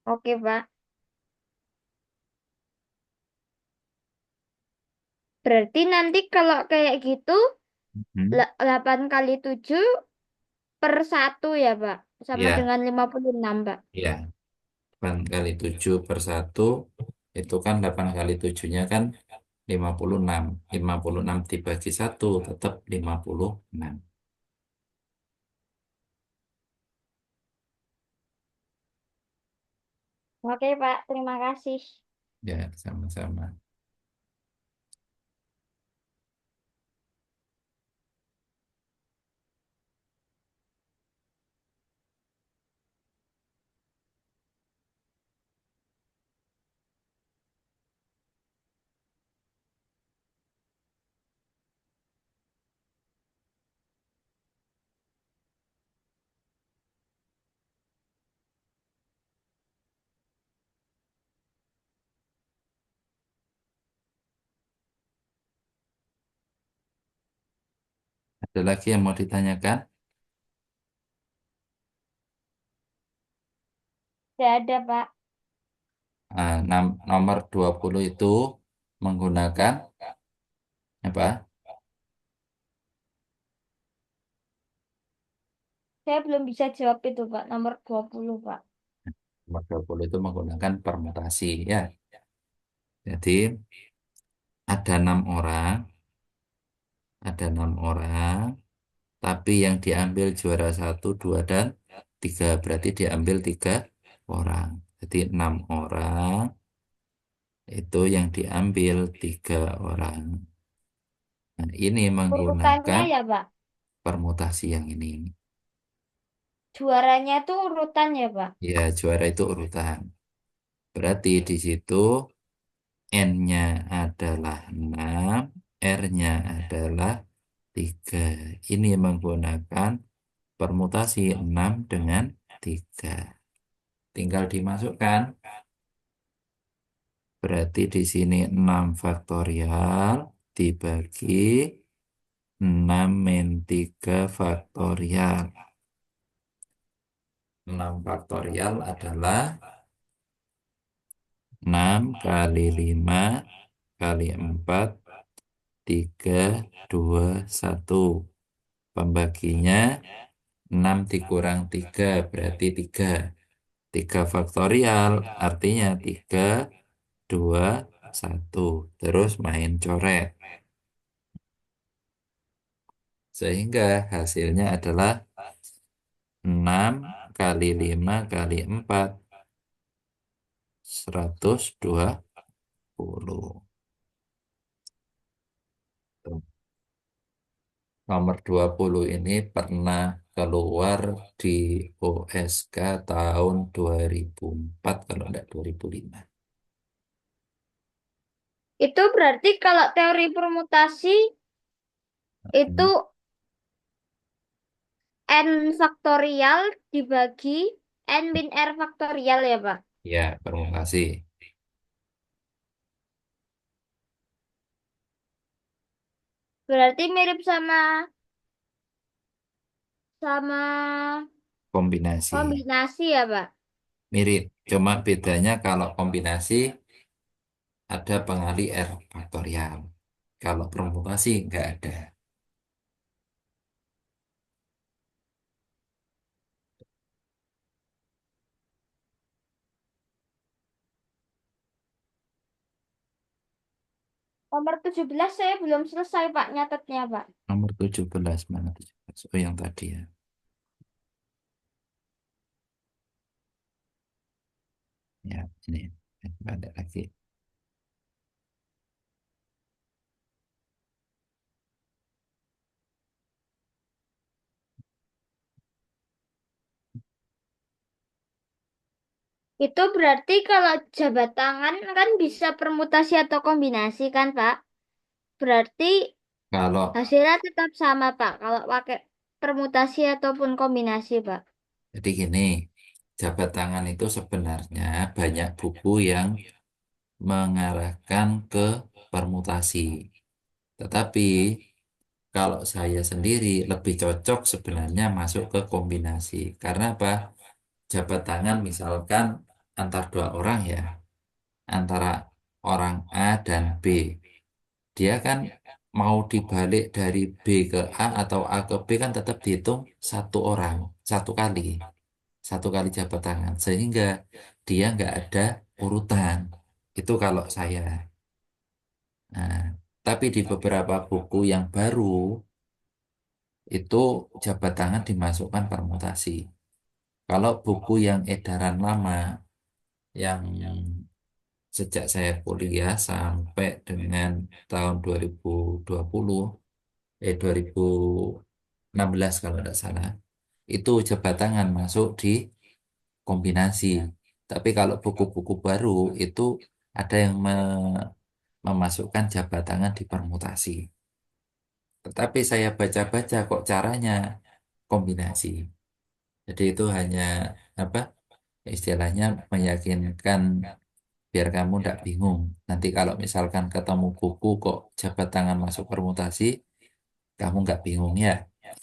Oke, Pak. Berarti nanti kalau kayak gitu, Hmm. 8 kali 7 per 1 ya, Pak. Sama Ya, dengan 56, Pak. ya. 8 kali 7 per 1 itu kan 8 kali 7-nya kan 56. 56 dibagi 1 tetap 56. Oke, Pak. Terima kasih. Ya, sama-sama. Ada lagi yang mau ditanyakan? Tidak ada, Pak. Nah, nomor 20 itu menggunakan apa? Saya belum bisa jawab itu, Pak. Nomor 20, Pak. Nomor 20 itu menggunakan permutasi ya. Jadi ada 6 orang, tapi yang diambil juara satu, dua, dan tiga. Berarti diambil 3 orang. Jadi 6 orang itu yang diambil 3 orang. Nah, ini Urutannya menggunakan ya, Pak. permutasi yang ini. Juaranya itu urutan ya, Pak. Ya, juara itu urutan. Berarti di situ N-nya adalah 6, R-nya adalah 3. Ini menggunakan permutasi 6 dengan 3. Tinggal dimasukkan. Berarti di sini 6 faktorial dibagi 6 min 3 faktorial. 6 faktorial adalah 6 kali 5 kali 4, 3, 2, 1. Pembaginya 6 dikurang 3 berarti 3. 3 faktorial artinya 3, 2, 1. Terus main coret. Sehingga hasilnya adalah 6 kali 5 kali 4, 120. Nomor 20 ini pernah keluar di OSK tahun 2004 kalau enggak 2005. Itu berarti kalau teori permutasi itu Hmm. n faktorial dibagi n min r faktorial ya, Pak. Ya, permutasi. Berarti mirip sama sama Kombinasi. kombinasi ya, Pak. Mirip. Cuma bedanya kalau kombinasi ada pengali R faktorial. Kalau permutasi nggak ada. Nomor 17 saya belum selesai, Pak, nyatetnya, Pak. Nomor 17 mana 17? Oh, yang tadi ya. Ya, ini. Balik lagi. Itu berarti kalau jabat tangan kan bisa permutasi atau kombinasi kan, Pak? Berarti Kalau hasilnya tetap sama, Pak. Kalau pakai permutasi ataupun kombinasi, Pak. jadi gini, jabat tangan itu sebenarnya banyak buku yang mengarahkan ke permutasi. Tetapi kalau saya sendiri lebih cocok sebenarnya masuk ke kombinasi. Karena apa? Jabat tangan misalkan antar dua orang ya, antara orang A dan B. Dia kan mau dibalik dari B ke A atau A ke B kan tetap dihitung satu orang, satu kali. Satu kali jabat tangan. Sehingga dia nggak ada urutan. Itu kalau saya. Nah, tapi di beberapa buku yang baru itu jabat tangan dimasukkan permutasi. Kalau buku yang edaran lama yang sejak saya kuliah sampai dengan tahun 2020, 2016 kalau tidak salah, itu jabat tangan masuk di kombinasi. Tapi kalau buku-buku baru itu ada yang memasukkan jabat tangan di permutasi. Tetapi saya baca-baca kok caranya kombinasi. Jadi itu hanya apa istilahnya meyakinkan biar kamu tidak bingung. Nanti kalau misalkan ketemu buku kok jabat tangan masuk permutasi, kamu nggak bingung ya.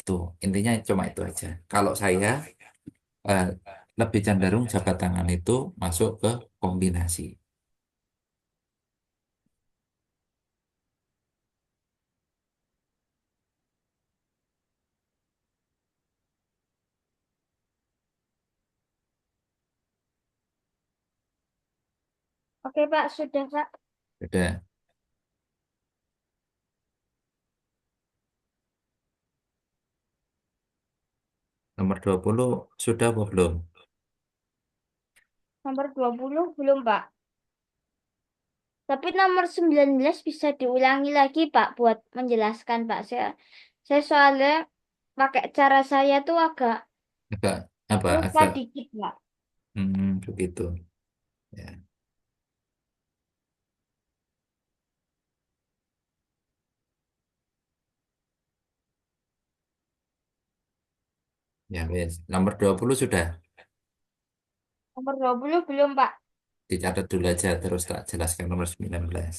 Itu intinya cuma itu aja. Kalau saya eh, lebih cenderung jabat tangan itu masuk ke kombinasi. Oke, Pak. Sudah, Pak. Beda. Nomor 20 sudah apa belum? Nomor 20 belum, Pak. Tapi nomor 19 bisa diulangi lagi, Pak, buat menjelaskan, Pak. Saya soalnya pakai cara saya tuh agak Agak apa lupa agak dikit, Pak. begitu. Ya, ya wes. Nomor 20 sudah Nomor 20 belum, Pak. dicatat dulu aja terus tak jelaskan nomor 19.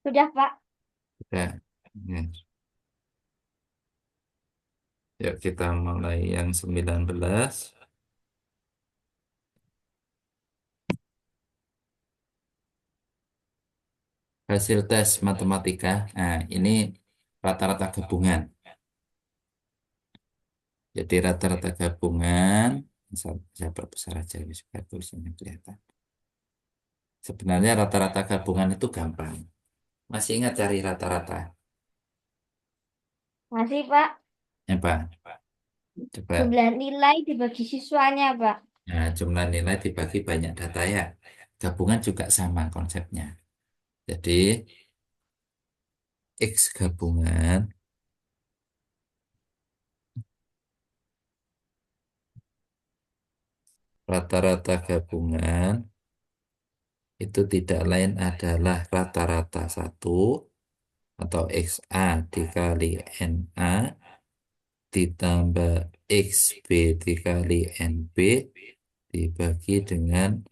Sudah, Pak. Ya. Ya. Yuk kita mulai yang 19. Hasil tes matematika. Nah, ini rata-rata gabungan. Jadi rata-rata gabungan. Saya perbesar aja supaya tulisannya kelihatan. Sebenarnya rata-rata gabungan itu gampang. Masih ingat cari rata-rata? Masih, Pak. Ya, Pak. Coba. Jumlah nilai dibagi siswanya, Pak. Nah, jumlah nilai dibagi banyak data ya. Gabungan juga sama konsepnya. Jadi, X gabungan, rata-rata gabungan itu tidak lain adalah rata-rata satu atau XA dikali NA ditambah XB dikali NB dibagi dengan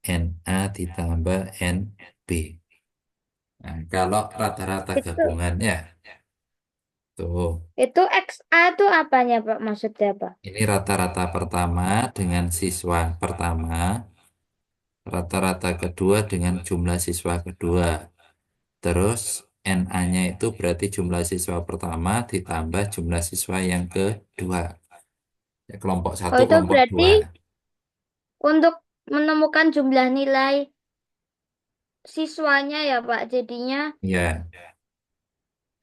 NA ditambah NB. Nah, kalau rata-rata Itu gabungannya, tuh, itu XA itu apanya, Pak? Maksudnya, Pak? ini rata-rata pertama dengan siswa pertama, rata-rata kedua dengan jumlah siswa kedua. Terus NA-nya itu berarti jumlah siswa pertama ditambah jumlah siswa yang kedua. Ya, kelompok Oh, satu, itu kelompok berarti dua. untuk menemukan jumlah nilai siswanya ya, Pak. Jadinya, Ya,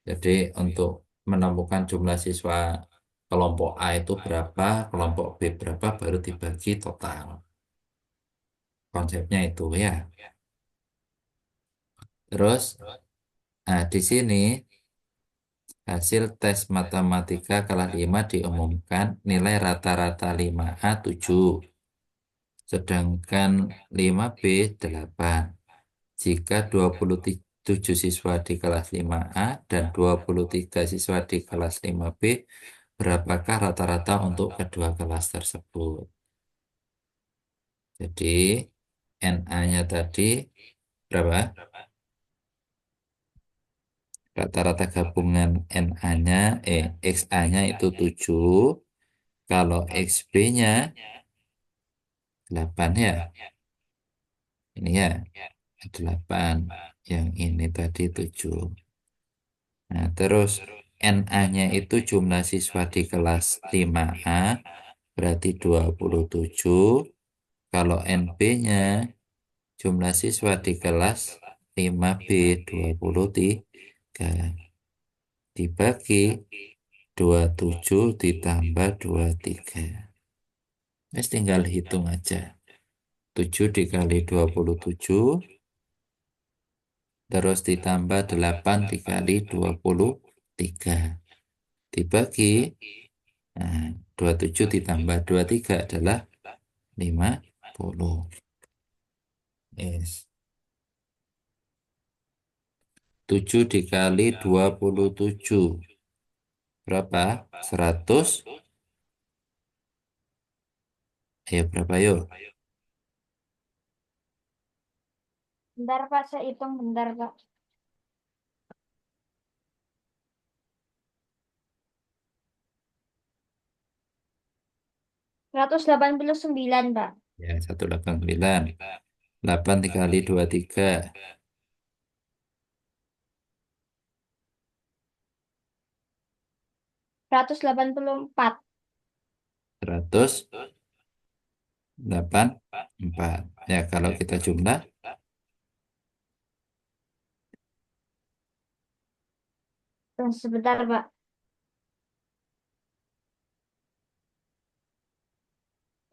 jadi untuk menemukan jumlah siswa kelompok A itu berapa, kelompok B berapa, baru dibagi total. Konsepnya itu ya. Terus, nah di sini hasil tes matematika kelas 5 diumumkan nilai rata-rata 5A 7, sedangkan 5B 8. Jika 27 siswa di kelas 5A dan 23 siswa di kelas 5B, berapakah rata-rata untuk kedua kelas tersebut? Jadi, NA-nya tadi berapa? Rata-rata gabungan NA-nya, XA-nya itu 7. Kalau XB-nya 8 ya. Ini ya, 8. Yang ini tadi 7. Nah, terus NA-nya itu jumlah siswa di kelas 5A berarti 27. Kalau NB-nya jumlah siswa di kelas 5B 23. Dibagi 27 ditambah 23. Wes tinggal hitung aja. 7 dikali 27 terus ditambah 8 dikali 23. Dibagi, nah, 27 ditambah 23 adalah 50. Yes. 7 dikali 27. Berapa? 100. Ayo berapa yuk? bentar, Pak. Saya hitung bentar, Pak. 189, Pak. Ya, 189. 8 dikali 23. 184. 184. Ya, kalau kita jumlah, Sebentar, Pak.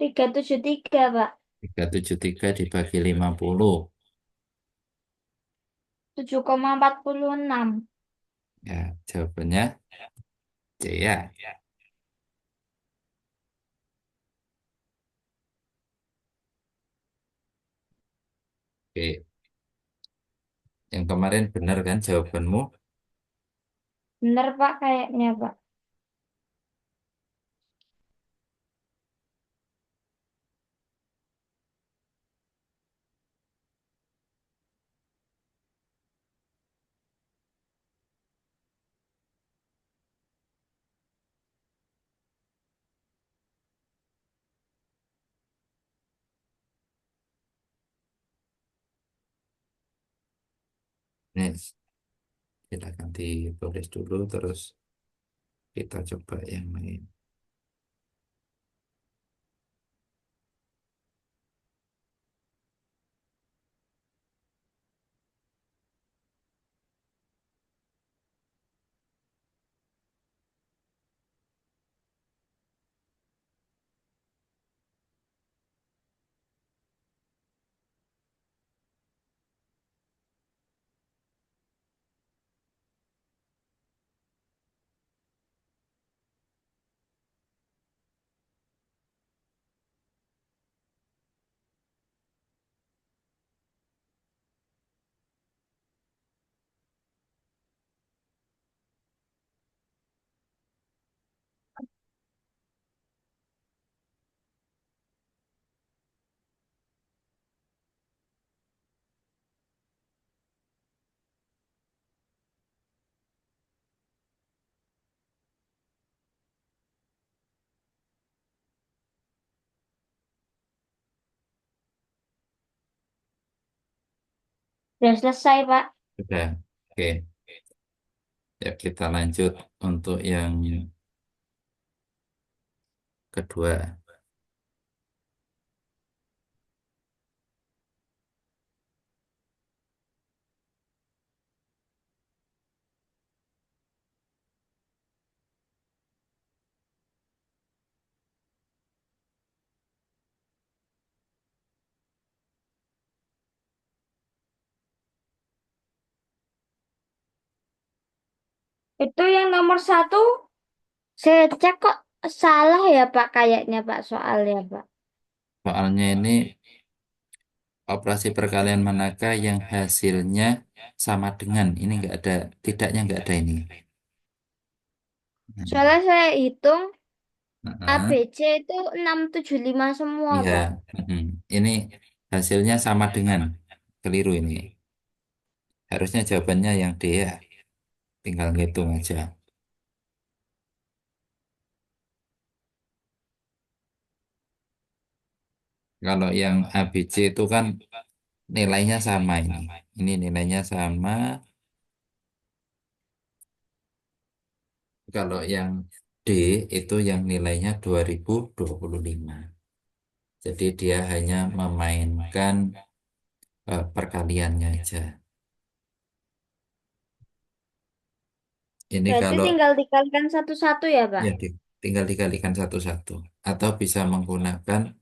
373, Pak. 373 dibagi 50. 7,46. Ya, jawabannya C ya. Oke. Yang kemarin benar kan jawabanmu? Benar, Pak, kayaknya, Pak. Yes, silakan ditulis dulu terus kita coba yang lain. Sudah selesai, Pak. Sudah, oke. Ya, kita lanjut untuk yang kedua. Itu yang nomor satu, saya cek kok salah ya, Pak, kayaknya, Pak, soalnya, Pak. Soalnya ini operasi perkalian manakah yang hasilnya sama dengan ini nggak ada, tidaknya nggak ada ini. Soalnya saya hitung Nah, ABC itu 675 semua, iya, Pak. mm. Ini hasilnya sama dengan, keliru ini. Harusnya jawabannya yang D ya, tinggal ngitung aja. Kalau yang ABC itu kan nilainya sama ini. Ini nilainya sama. Kalau yang D itu yang nilainya 2025. Jadi dia hanya memainkan perkaliannya aja. Ini Berarti kalau tinggal dikalikan satu-satu ya, Pak? ya tinggal dikalikan satu-satu. Atau bisa menggunakan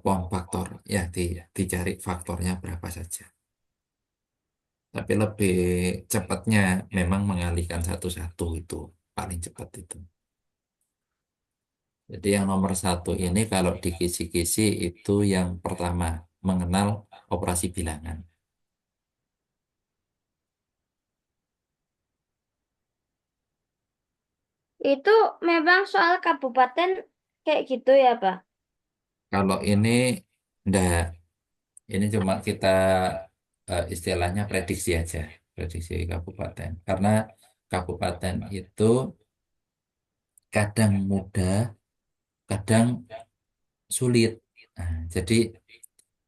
pom faktor. Ya dicari faktornya berapa saja. Tapi lebih cepatnya memang mengalihkan satu-satu itu. Paling cepat itu. Jadi yang nomor satu ini kalau di kisi-kisi itu yang pertama mengenal operasi bilangan. Itu memang soal kabupaten kayak gitu ya, Pak? Kalau ini enggak, ini cuma kita istilahnya prediksi aja, prediksi kabupaten. Karena kabupaten itu kadang mudah, kadang sulit. Nah, jadi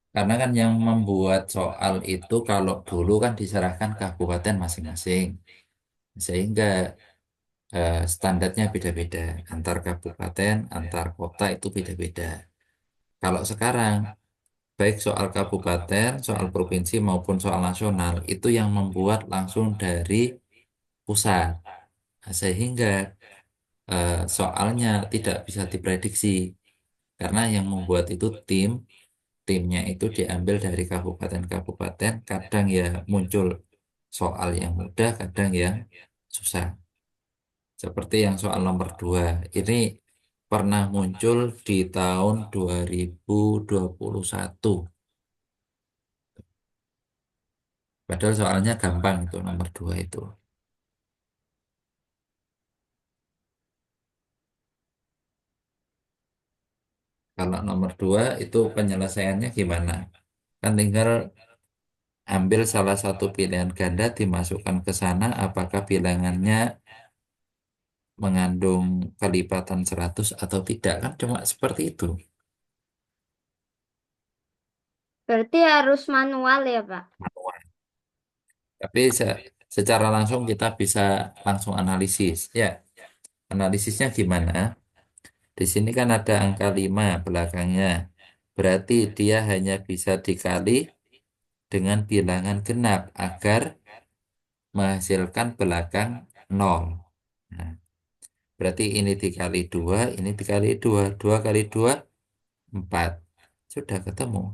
karena kan yang membuat soal itu kalau dulu kan diserahkan kabupaten masing-masing. Sehingga standarnya beda-beda antar kabupaten, antar kota itu beda-beda. Kalau sekarang baik soal kabupaten, soal provinsi maupun soal nasional itu yang membuat langsung dari pusat. Nah, sehingga soalnya tidak bisa diprediksi karena yang membuat itu timnya itu diambil dari kabupaten-kabupaten, kadang ya muncul soal yang mudah, kadang yang susah. Seperti yang soal nomor 2 ini pernah muncul di tahun 2021. Padahal soalnya gampang itu nomor 2 itu. Kalau nomor 2 itu penyelesaiannya gimana? Kan tinggal ambil salah satu pilihan ganda dimasukkan ke sana, apakah bilangannya mengandung kelipatan 100 atau tidak. Kan cuma seperti itu. Berarti harus manual ya, Pak? Tapi secara langsung kita bisa langsung analisis. Ya, analisisnya gimana? Di sini kan ada angka 5 belakangnya. Berarti dia hanya bisa dikali dengan bilangan genap agar menghasilkan belakang nol. Nah, berarti ini dikali 2, ini dikali 2. 2 kali 2, 4. Sudah ketemu.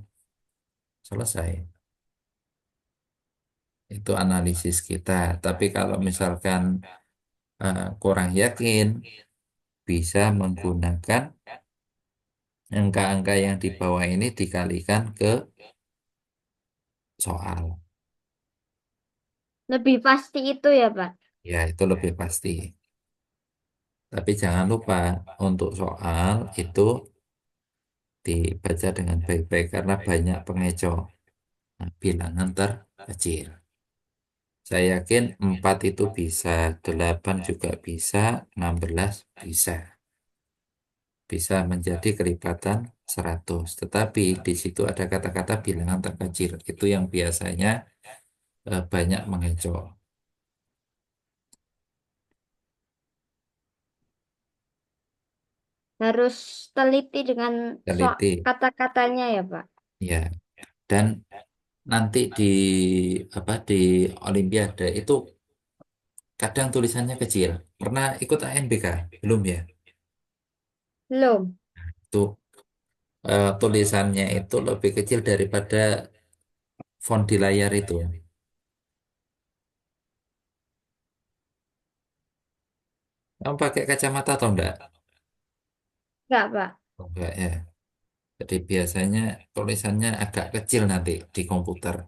Selesai. Itu analisis kita. Tapi kalau misalkan kurang yakin, bisa menggunakan angka-angka yang di bawah ini dikalikan ke soal. Lebih pasti itu ya, Pak. Ya, itu lebih pasti. Tapi jangan lupa untuk soal itu dibaca dengan baik-baik karena banyak pengecoh. Nah, bilangan terkecil. Saya yakin 4 itu bisa, 8 juga bisa, 16 bisa. Bisa menjadi kelipatan 100. Tetapi di situ ada kata-kata bilangan terkecil. Itu yang biasanya banyak mengecoh. Harus teliti dengan Teliti. kata-katanya ya, Pak. Ya, dan nanti di apa di Olimpiade itu kadang tulisannya kecil. Pernah ikut ANBK? Belum ya? Belum. Tuh tulisannya itu lebih kecil daripada font di layar itu. Kamu pakai kacamata atau enggak? Enggak, Pak. Oh, enggak ya. Jadi biasanya tulisannya agak kecil nanti di komputer.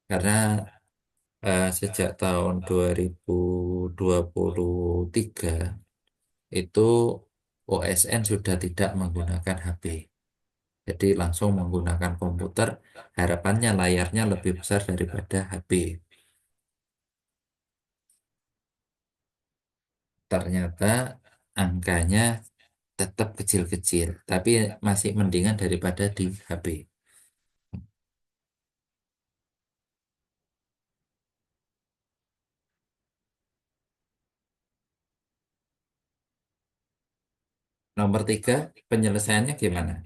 Karena sejak tahun 2023 itu OSN sudah tidak menggunakan HP. Jadi langsung menggunakan komputer, harapannya layarnya lebih besar daripada HP. Ternyata angkanya tetap kecil-kecil, tapi masih mendingan daripada di HP. Nomor 3, penyelesaiannya gimana?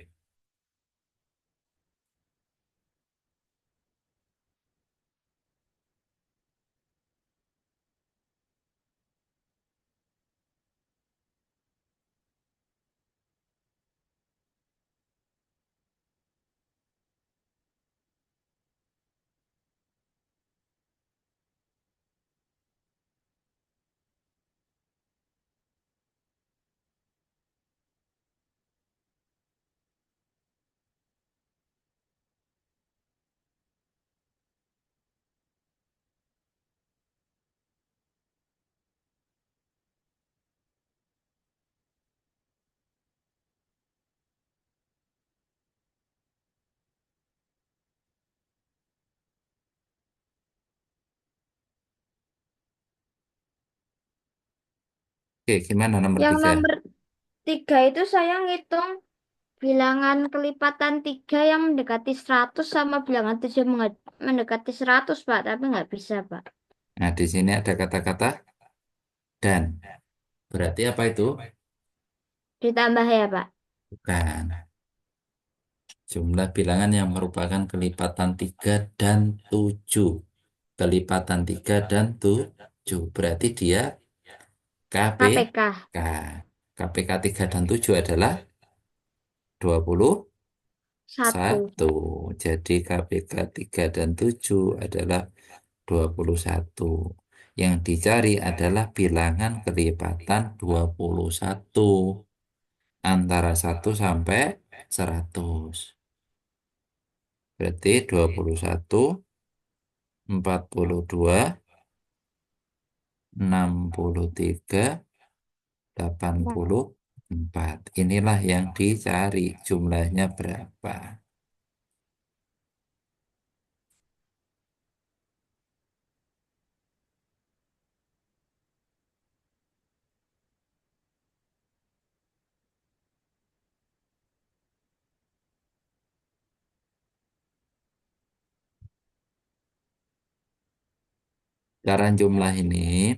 Oke, gimana nomor Yang 3? nomor 3 itu saya ngitung bilangan kelipatan 3 yang mendekati 100 sama bilangan 7 mendekati 100, Pak. Tapi nggak bisa, Pak. Nah, di sini ada kata-kata dan. Berarti apa itu? Ditambah ya, Pak. Bukan. Jumlah bilangan yang merupakan kelipatan 3 dan 7. Kelipatan 3 dan 7. Berarti dia KPK. KPK. KPK 3 dan 7 adalah 1. 21. Jadi KPK 3 dan 7 adalah 21. Yang dicari adalah bilangan kelipatan 21 antara 1 sampai 100. Berarti 21, 42, 63, 84. Inilah yang dicari jumlahnya berapa. cara jumlah ini,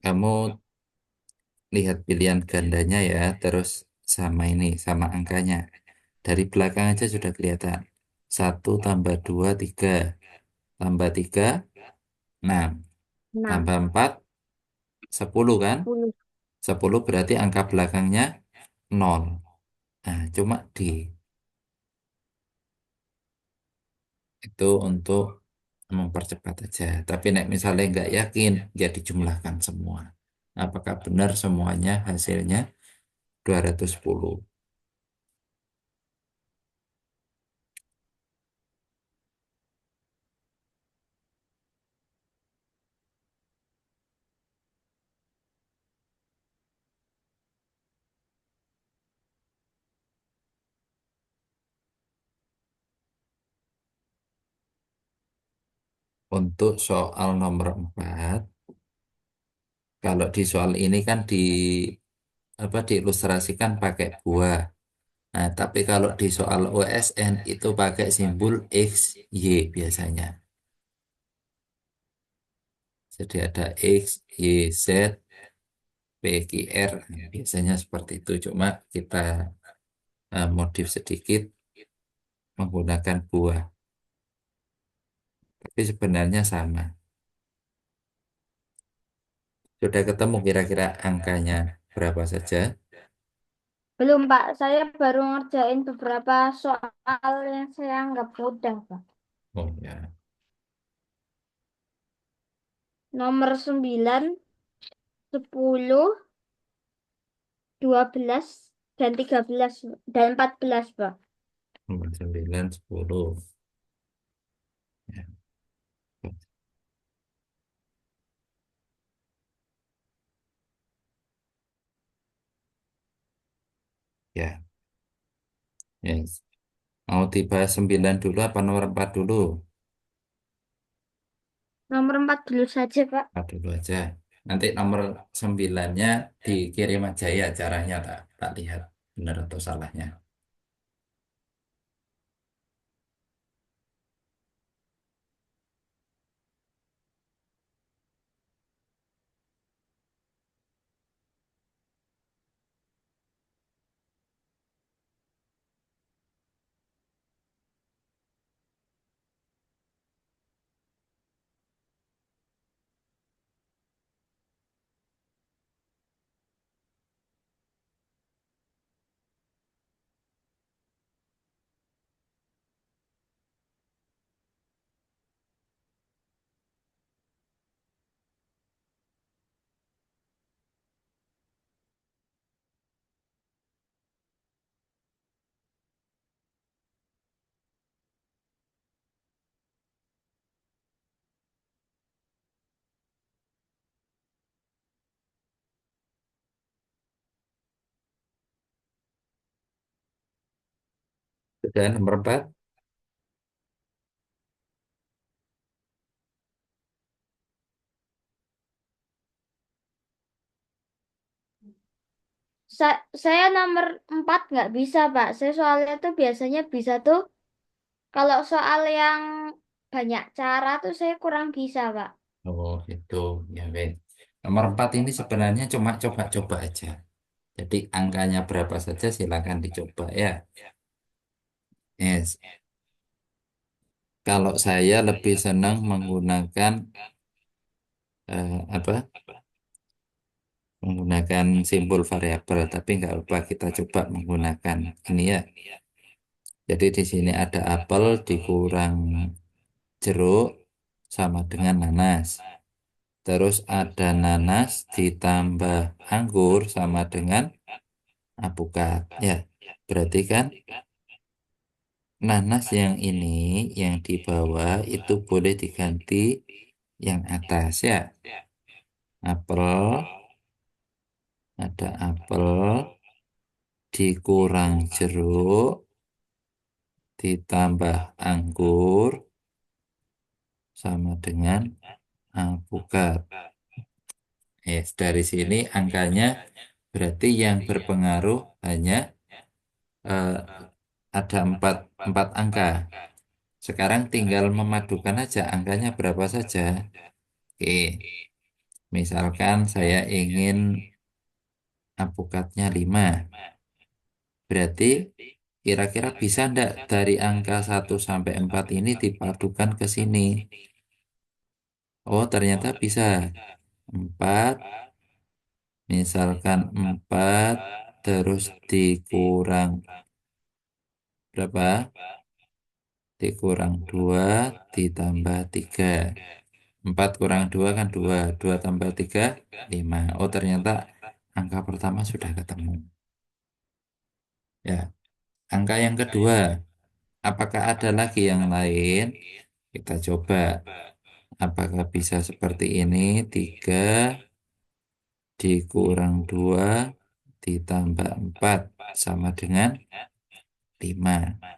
kamu lihat pilihan gandanya ya, terus sama ini, sama angkanya. Dari belakang aja sudah kelihatan. Satu tambah dua, tiga. Tambah tiga, enam. enam Tambah empat, 10 kan? 10. 10 berarti angka belakangnya nol. Nah, cuma di itu untuk mempercepat aja. Tapi nek misalnya nggak yakin, ya dijumlahkan semua. Apakah benar semuanya hasilnya 210? Untuk soal nomor 4, kalau di soal ini kan diilustrasikan pakai buah. Nah, tapi kalau di soal OSN itu pakai simbol X, Y biasanya. Jadi ada X, Y, Z, P, Q, R. Nah, biasanya seperti itu. Cuma kita modif sedikit menggunakan buah. Tapi sebenarnya sama. Sudah ketemu kira-kira angkanya berapa saja? Belum, Pak. Saya baru ngerjain beberapa soal yang saya anggap mudah, Pak. Oh ya, Nomor 9, 10, 12, dan 13, dan 14, Pak. nomor 9, 10. Ya, ya. Yes. Mau dibahas 9 dulu apa nomor 4 dulu? Nomor 4 dulu saja, Pak. 4 dulu aja. Nanti nomor 9-nya dikirim aja ya caranya tak lihat benar atau salahnya. Sudah nomor 4? Saya nomor 4 nggak bisa, Pak. Saya soalnya tuh biasanya bisa tuh kalau soal yang banyak cara tuh saya kurang bisa, Pak. Oh itu ya wes. Nomor 4 ini sebenarnya cuma coba-coba aja. Jadi angkanya berapa saja silakan dicoba ya. Yes. Kalau saya lebih senang menggunakan apa? Menggunakan simbol variabel, tapi nggak lupa kita coba menggunakan ini ya. Jadi di sini ada apel dikurang jeruk sama dengan nanas. Terus ada nanas ditambah anggur sama dengan alpukat. Ya, berarti kan nanas yang ini yang di bawah itu boleh diganti yang atas ya. Apel, ada apel dikurang jeruk ditambah anggur sama dengan alpukat. Yes, dari sini angkanya berarti yang berpengaruh hanya eh, ada empat angka. Sekarang tinggal memadukan aja angkanya berapa saja. Oke, misalkan saya ingin alpukatnya 5. Berarti kira-kira bisa enggak dari angka 1 sampai 4 ini dipadukan ke sini? Oh, ternyata bisa. 4, misalkan 4, terus dikurang berapa? Dikurang 2, ditambah 3. 4 kurang 2 kan 2. 2 tambah 3, 5. Oh, ternyata angka pertama sudah ketemu. Ya, angka yang kedua. Apakah ada lagi yang lain? Kita coba. Apakah bisa seperti ini? 3 dikurang 2 ditambah 4 sama dengan 5.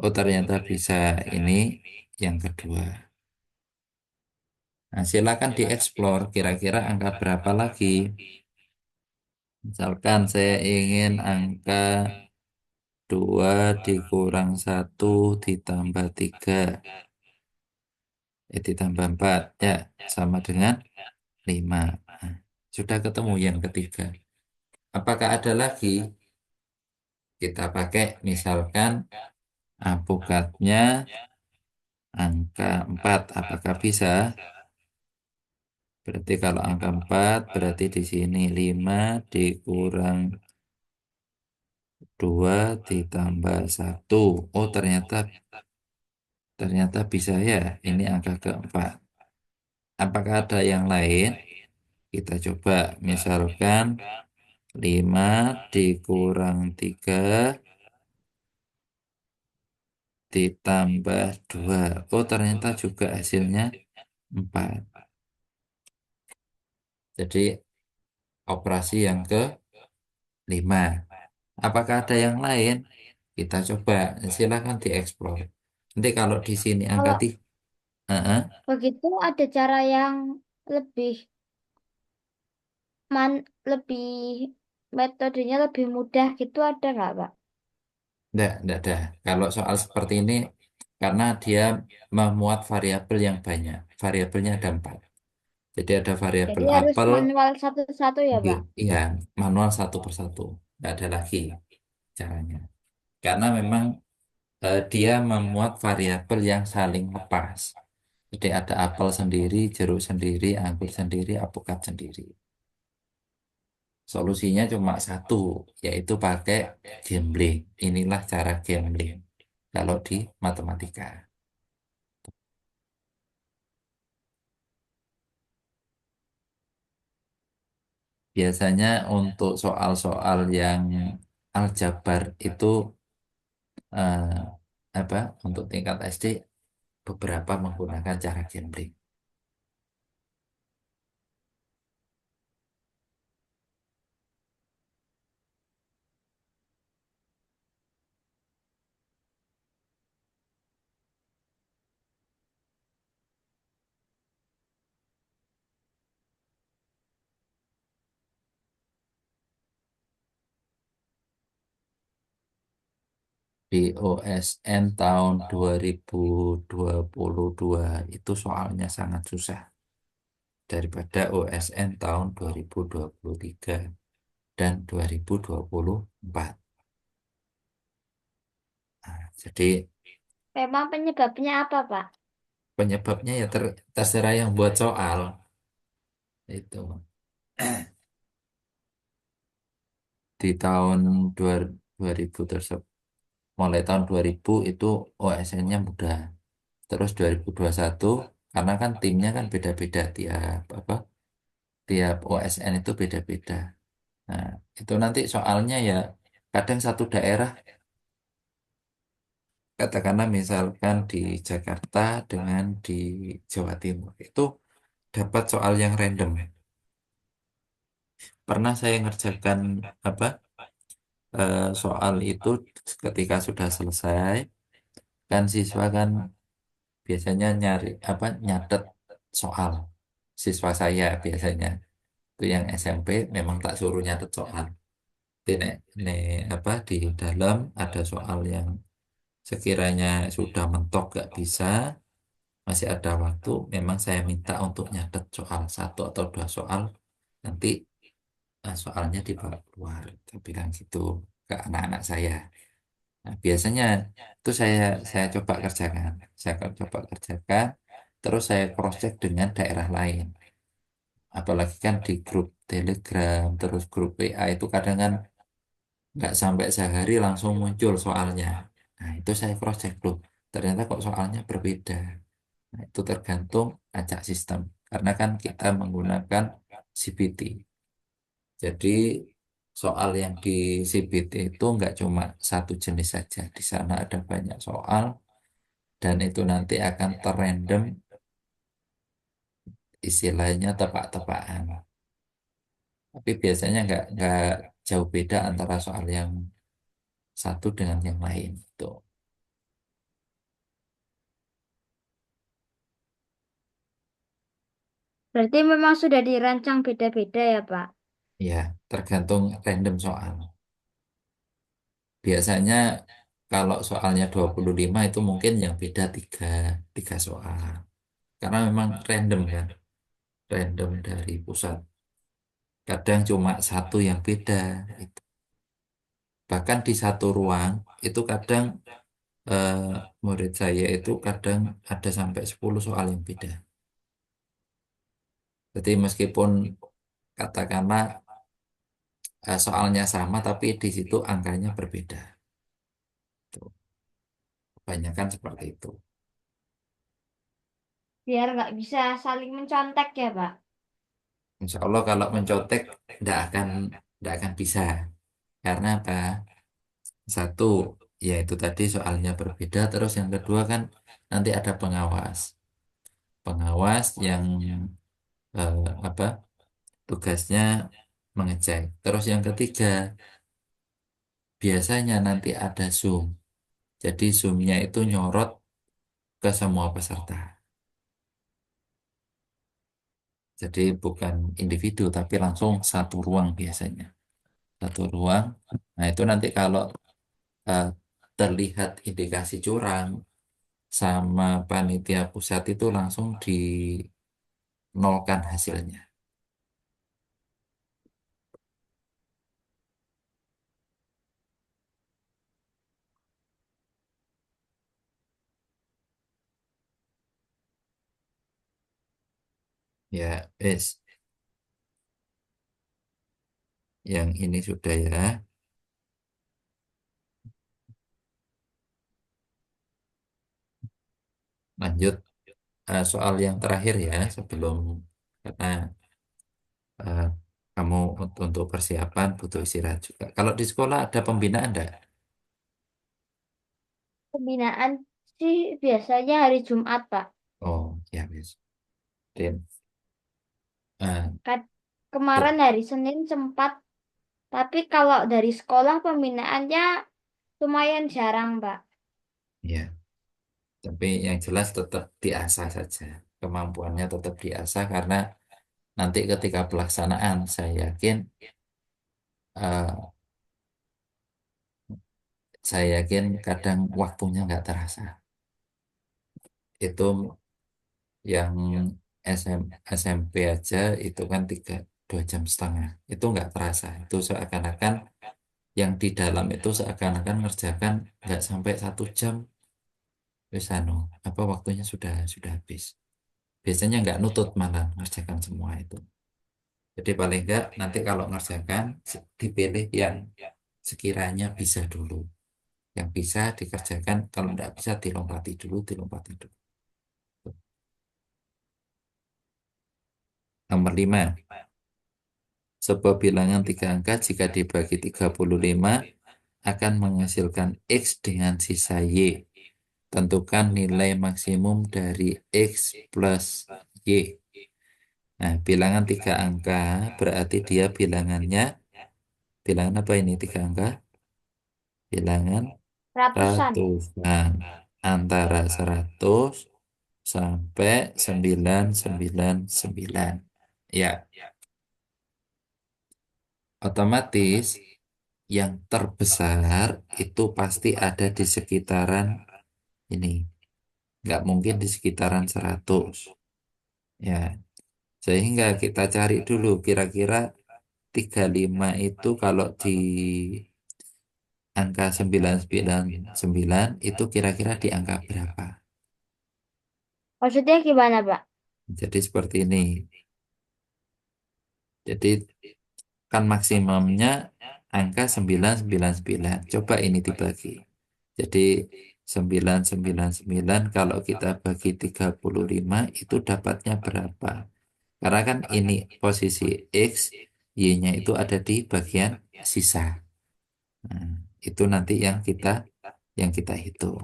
Oh, ternyata bisa. Ini yang kedua. Nah, silakan dieksplor kira-kira angka berapa lagi. Misalkan saya ingin angka 2 dikurang 1 ditambah 3. Ditambah 4. Ya, sama dengan 5. Nah, sudah ketemu yang ketiga. Apakah ada lagi? Kita pakai misalkan alpukatnya angka 4. Apakah bisa? Berarti kalau angka 4 berarti di sini 5 dikurang 2 ditambah 1. Oh, ternyata bisa ya. Ini angka keempat. Apakah ada yang lain? Kita coba misalkan 5 dikurang 3 ditambah 2. Oh, ternyata juga hasilnya 4. Jadi operasi yang ke-5. Apakah ada yang lain? Kita coba, silakan dieksplor. Nanti kalau di sini angka Kalau 3, begitu ada cara yang lebih man lebih metodenya lebih mudah gitu ada nggak, Pak? enggak ada. Kalau soal seperti ini, karena dia memuat variabel yang banyak. Variabelnya ada 4. Jadi ada variabel Jadi harus apel, manual satu-satu ya, Pak? iya, manual satu persatu. Enggak ada lagi caranya. Karena memang dia memuat variabel yang saling lepas. Jadi ada apel sendiri, jeruk sendiri, anggur sendiri, alpukat sendiri. Solusinya cuma satu, yaitu pakai gambling. Inilah cara gambling kalau di matematika. Biasanya untuk soal-soal yang aljabar itu eh, apa untuk tingkat SD beberapa menggunakan cara gambling. Di OSN tahun 2022 itu soalnya sangat susah daripada OSN tahun 2023 dan 2024. Nah, jadi Memang penyebabnya apa, Pak? penyebabnya ya terserah yang buat soal itu. Di tahun 2000 tersebut, mulai tahun 2000 itu OSN-nya mudah. Terus 2021 karena kan timnya kan beda-beda tiap OSN itu beda-beda. Nah, itu nanti soalnya ya kadang satu daerah, katakanlah misalkan di Jakarta dengan di Jawa Timur, itu dapat soal yang random. Pernah saya ngerjakan apa soal itu ketika sudah selesai, kan siswa kan biasanya nyari nyatet soal. Siswa saya biasanya itu yang SMP memang tak suruh nyatet soal. Jadi di dalam ada soal yang Sekiranya sudah mentok gak bisa, masih ada waktu, memang saya minta untuk nyatet soal satu atau dua soal, nanti soalnya dibawa keluar. Saya bilang gitu ke anak-anak saya. Nah, biasanya itu saya coba kerjakan, saya akan coba kerjakan, terus saya cross check dengan daerah lain. Apalagi kan di grup Telegram, terus grup WA itu kadang kan nggak sampai sehari langsung muncul soalnya. Nah, itu saya cross check loh. Ternyata kok soalnya berbeda. Nah, itu tergantung acak sistem. Karena kan kita menggunakan CBT. Jadi soal yang di CBT itu nggak cuma satu jenis saja. Di sana ada banyak soal dan itu nanti akan terrandom istilahnya tebak-tebakan. Tapi biasanya nggak jauh beda antara soal yang satu dengan yang lain. Tuh. Berarti memang sudah dirancang beda-beda ya, Pak? Ya, tergantung random soal. Biasanya kalau soalnya 25 itu mungkin yang beda tiga soal. Karena memang random kan, random dari pusat. Kadang cuma satu yang beda. Itu. Bahkan di satu ruang itu kadang eh, murid saya itu kadang ada sampai 10 soal yang beda. Jadi meskipun katakanlah soalnya sama tapi di situ angkanya berbeda. Tuh. Kebanyakan seperti itu. Biar nggak bisa saling mencontek ya, Pak? Insya Allah kalau mencontek tidak akan bisa. Karena apa? Satu, yaitu tadi soalnya berbeda. Terus yang kedua kan nanti ada pengawas. Pengawas yang eh, apa? Tugasnya mengecek. Terus yang ketiga, biasanya nanti ada Zoom. Jadi Zoom-nya itu nyorot ke semua peserta. Jadi bukan individu, tapi langsung satu ruang biasanya. Satu ruang. Nah itu nanti kalau eh, terlihat indikasi curang sama panitia pusat itu langsung dinolkan hasilnya. Ya, yang ini sudah ya. Lanjut soal yang terakhir ya sebelum karena eh, kamu untuk persiapan butuh istirahat juga. Kalau di sekolah ada pembinaan enggak? Pembinaan sih biasanya hari Jumat, Pak. Oh, ya wis. Dan eh, Kad- te- Kemarin hari Senin sempat, tapi kalau dari sekolah pembinaannya lumayan jarang, Pak. ya, tapi yang jelas tetap diasah saja. Kemampuannya tetap diasah karena nanti ketika pelaksanaan saya yakin eh, saya yakin kadang waktunya nggak terasa. Itu yang SMP aja itu kan 2,5 jam. Itu nggak terasa. Itu seakan-akan yang di dalam itu seakan-akan ngerjakan nggak sampai 1 jam. Wis anu, apa waktunya sudah habis. Biasanya nggak nutut malah ngerjakan semua itu. Jadi paling nggak nanti kalau ngerjakan dipilih yang sekiranya bisa dulu. Yang bisa dikerjakan, kalau nggak bisa dilompati dulu, dilompati dulu. Nomor 5. Sebuah bilangan tiga angka jika dibagi 35 akan menghasilkan X dengan sisa Y. Tentukan nilai maksimum dari X plus Y. Nah, bilangan tiga angka berarti dia bilangan apa ini tiga angka? Bilangan Ratusan. ratusan antara 100 sampai 999. Ya, otomatis yang terbesar itu pasti ada di sekitaran ini. Nggak mungkin di sekitaran 100. Ya, sehingga kita cari dulu kira-kira 35 itu kalau di angka 999 itu kira-kira di angka berapa? Maksudnya gimana, Pak? Jadi seperti ini. Jadi kan maksimumnya angka 999. Coba ini dibagi. Jadi 999 kalau kita bagi 35 itu dapatnya berapa? Karena kan ini posisi X, Y-nya itu ada di bagian sisa. Nah, itu nanti yang kita hitung.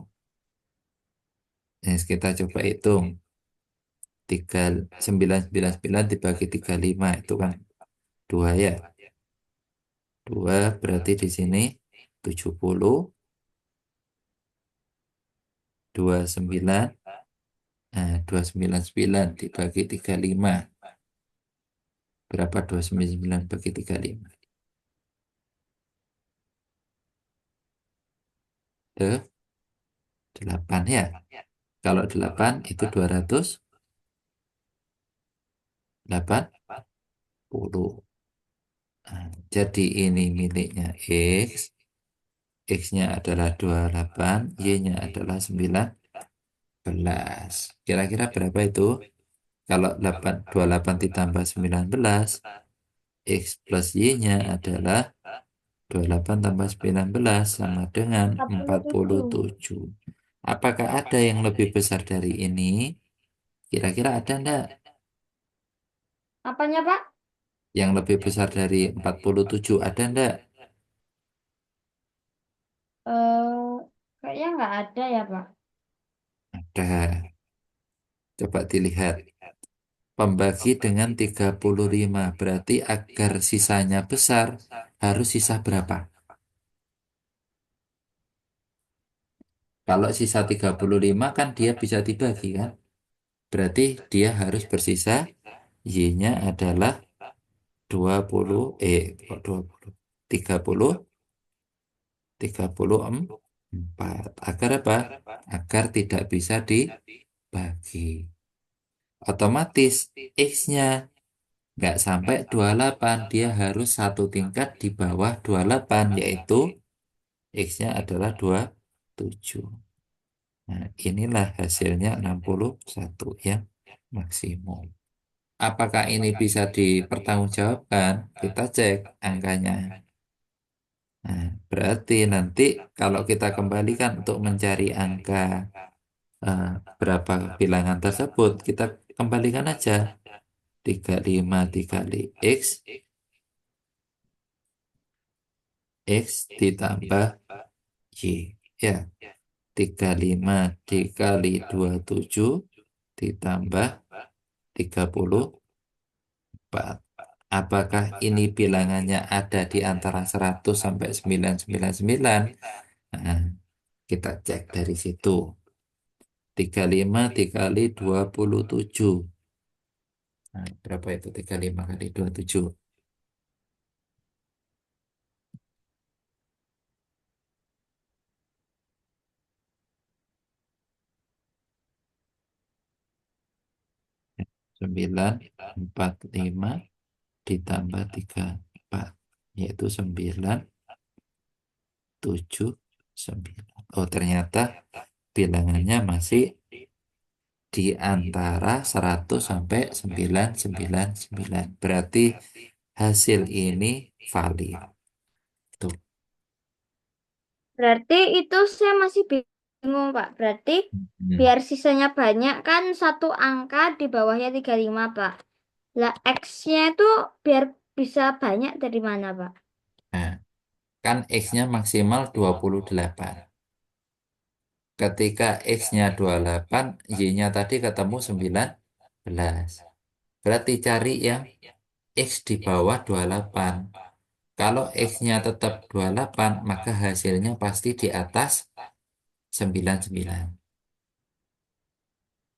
Nah, kita coba hitung. 999 dibagi 35 itu kan 2 ya. 2 berarti di sini 70, 29, nah 299 dibagi 35. Berapa 299 bagi 35? Ke 8 ya. Kalau 8 itu 280. Nah, jadi ini miliknya X. X-nya adalah 28, Y-nya adalah 19. Kira-kira berapa itu? Kalau 28 ditambah 19, X plus Y-nya adalah 28 tambah 19 sama dengan 47. 47. Apakah ada yang lebih besar dari ini? Kira-kira ada enggak Apanya, Pak? yang lebih besar dari 47? Ada enggak? Eh, Kayaknya nggak ada ya, Pak. Ada. Coba dilihat. Pembagi dengan 35 berarti agar sisanya besar harus sisa berapa? Kalau sisa 35 kan dia bisa dibagi kan? Berarti dia harus bersisa Y-nya adalah 20, kok 20, 30, 34. Agar apa? Agar tidak bisa dibagi. Otomatis X-nya nggak sampai 28, dia harus satu tingkat di bawah 28, yaitu X-nya adalah 27. Nah, inilah hasilnya 61 yang maksimum. Apakah ini bisa dipertanggungjawabkan? Kita cek angkanya. Nah, berarti nanti kalau kita kembalikan untuk mencari angka eh, berapa bilangan tersebut, kita kembalikan aja 35 dikali X ditambah Y. Ya, 35 dikali 27 ditambah 34. Apakah ini bilangannya ada di antara 100 sampai 999? Nah, kita cek dari situ. 35 dikali 27. Nah, berapa itu 35 kali 27? 945 ditambah 34, yaitu 979. Oh, ternyata bilangannya masih di antara 100 sampai 999. Berarti hasil ini valid. Tuh. Berarti itu saya masih bingung, Pak. Berarti Hmm. biar sisanya banyak kan satu angka di bawahnya 35, Pak. Lah X-nya itu biar bisa banyak dari mana, Pak? Nah, kan X-nya maksimal 28. Ketika X-nya 28, Y-nya tadi ketemu 19. Berarti cari yang X di bawah 28. Kalau X-nya tetap 28, maka hasilnya pasti di atas 99.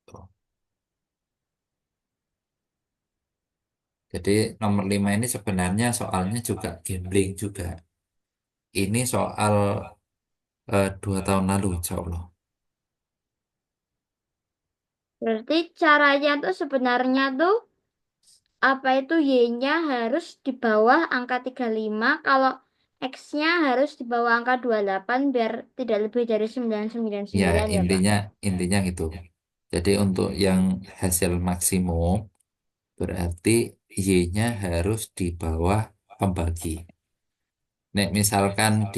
Tuh. Jadi nomor 5 ini sebenarnya soalnya juga gambling juga. ini soal 2 tahun lalu, insya Allah. Berarti caranya tuh sebenarnya tuh apa itu Y-nya harus di bawah angka 35, kalau X-nya harus di bawah angka 28 biar tidak lebih dari Ya, 999 ya, Pak. intinya gitu. Jadi untuk yang hasil maksimum berarti Y-nya harus di bawah pembagi. Nek misalkan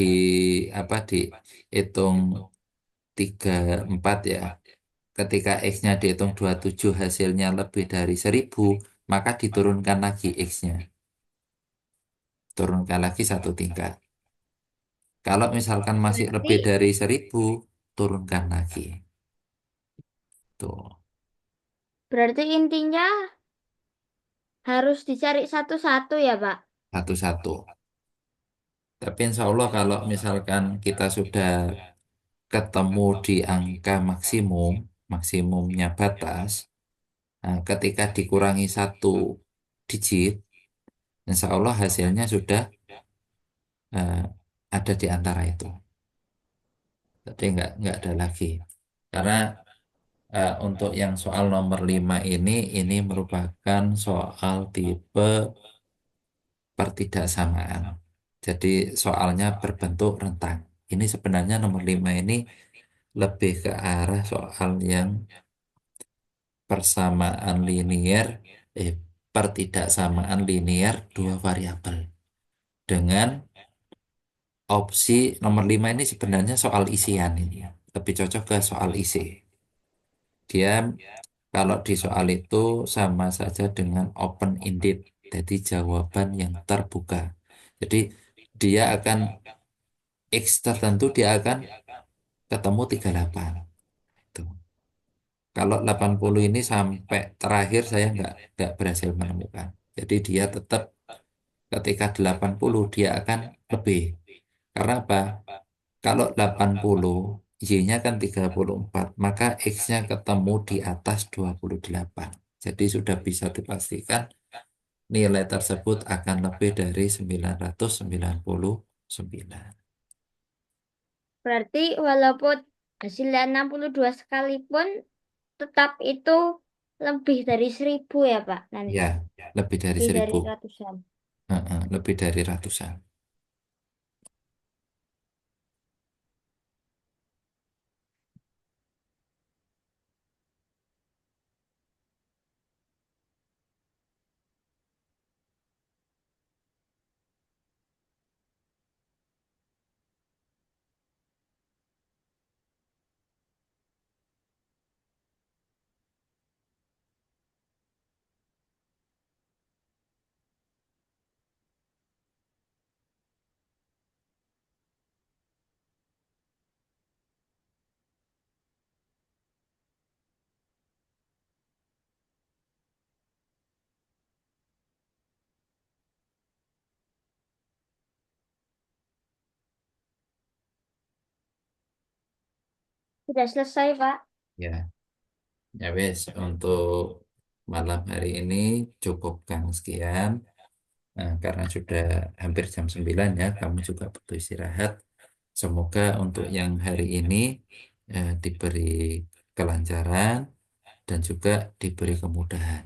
apa dihitung 34 ya. Ketika X-nya dihitung 27 hasilnya lebih dari 1.000, maka diturunkan lagi X-nya. Turunkan lagi satu tingkat. Kalau misalkan masih Berarti lebih dari 1.000, turunkan lagi. Tuh, berarti intinya harus dicari satu-satu ya, Pak. satu-satu. Tapi insya Allah kalau misalkan kita sudah ketemu di angka maksimum, maksimumnya batas, nah, ketika dikurangi satu digit, insya Allah hasilnya sudah eh, ada di antara itu. Jadi nggak ada lagi. Karena untuk yang soal nomor 5 ini merupakan soal tipe pertidaksamaan. Jadi soalnya berbentuk rentang. Ini sebenarnya nomor 5 ini lebih ke arah soal yang persamaan linier, eh, pertidaksamaan linier dua variabel. Dengan opsi nomor 5 ini sebenarnya soal isian ini. Lebih cocok ke soal isi. Dia kalau di soal itu sama saja dengan open-ended, jadi jawaban yang terbuka. Jadi dia akan X tertentu dia akan ketemu 38. Tuh. Kalau 80 ini sampai terakhir saya nggak berhasil menemukan. Jadi dia tetap ketika 80 dia akan lebih. Karena apa? Kalau 80 Y-nya kan 34, maka X-nya ketemu di atas 28. Jadi sudah bisa dipastikan nilai tersebut akan lebih dari 999. Berarti walaupun hasilnya 62 sekalipun tetap itu lebih dari 1.000 ya, Pak, nanti. Ya, lebih dari Lebih dari 1.000. ratusan. Heeh, lebih dari ratusan. Sudah selesai, Pak. Ya, ya wes untuk malam hari ini cukupkan sekian. Nah, karena sudah hampir jam 9 ya, kamu juga butuh istirahat. Semoga untuk yang hari ini diberi kelancaran dan juga diberi kemudahan.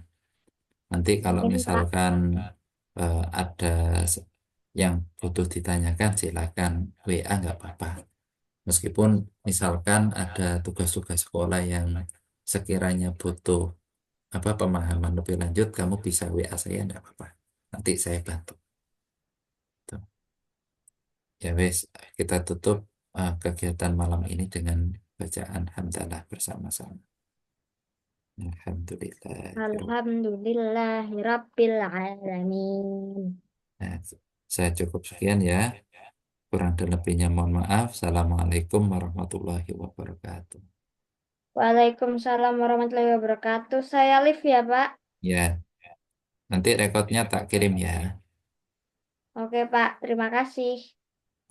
Nanti kalau Amin, Pak. misalkan ada yang butuh ditanyakan, silakan WA nggak apa-apa. Meskipun misalkan ada tugas-tugas sekolah yang sekiranya butuh apa pemahaman lebih lanjut, kamu bisa WA saya nggak apa-apa. Nanti saya bantu. Tuh. Ya wes, kita tutup kegiatan malam ini dengan bacaan hamdalah bersama-sama. Alhamdulillah. Alhamdulillahirabbil alamin. Nah, saya cukup sekian ya. Kurang dan lebihnya mohon maaf. Assalamualaikum warahmatullahi wabarakatuh. Waalaikumsalam warahmatullahi wabarakatuh. Saya Liv ya, Pak. Ya, nanti rekodnya tak kirim ya. Oke, Pak. Terima kasih.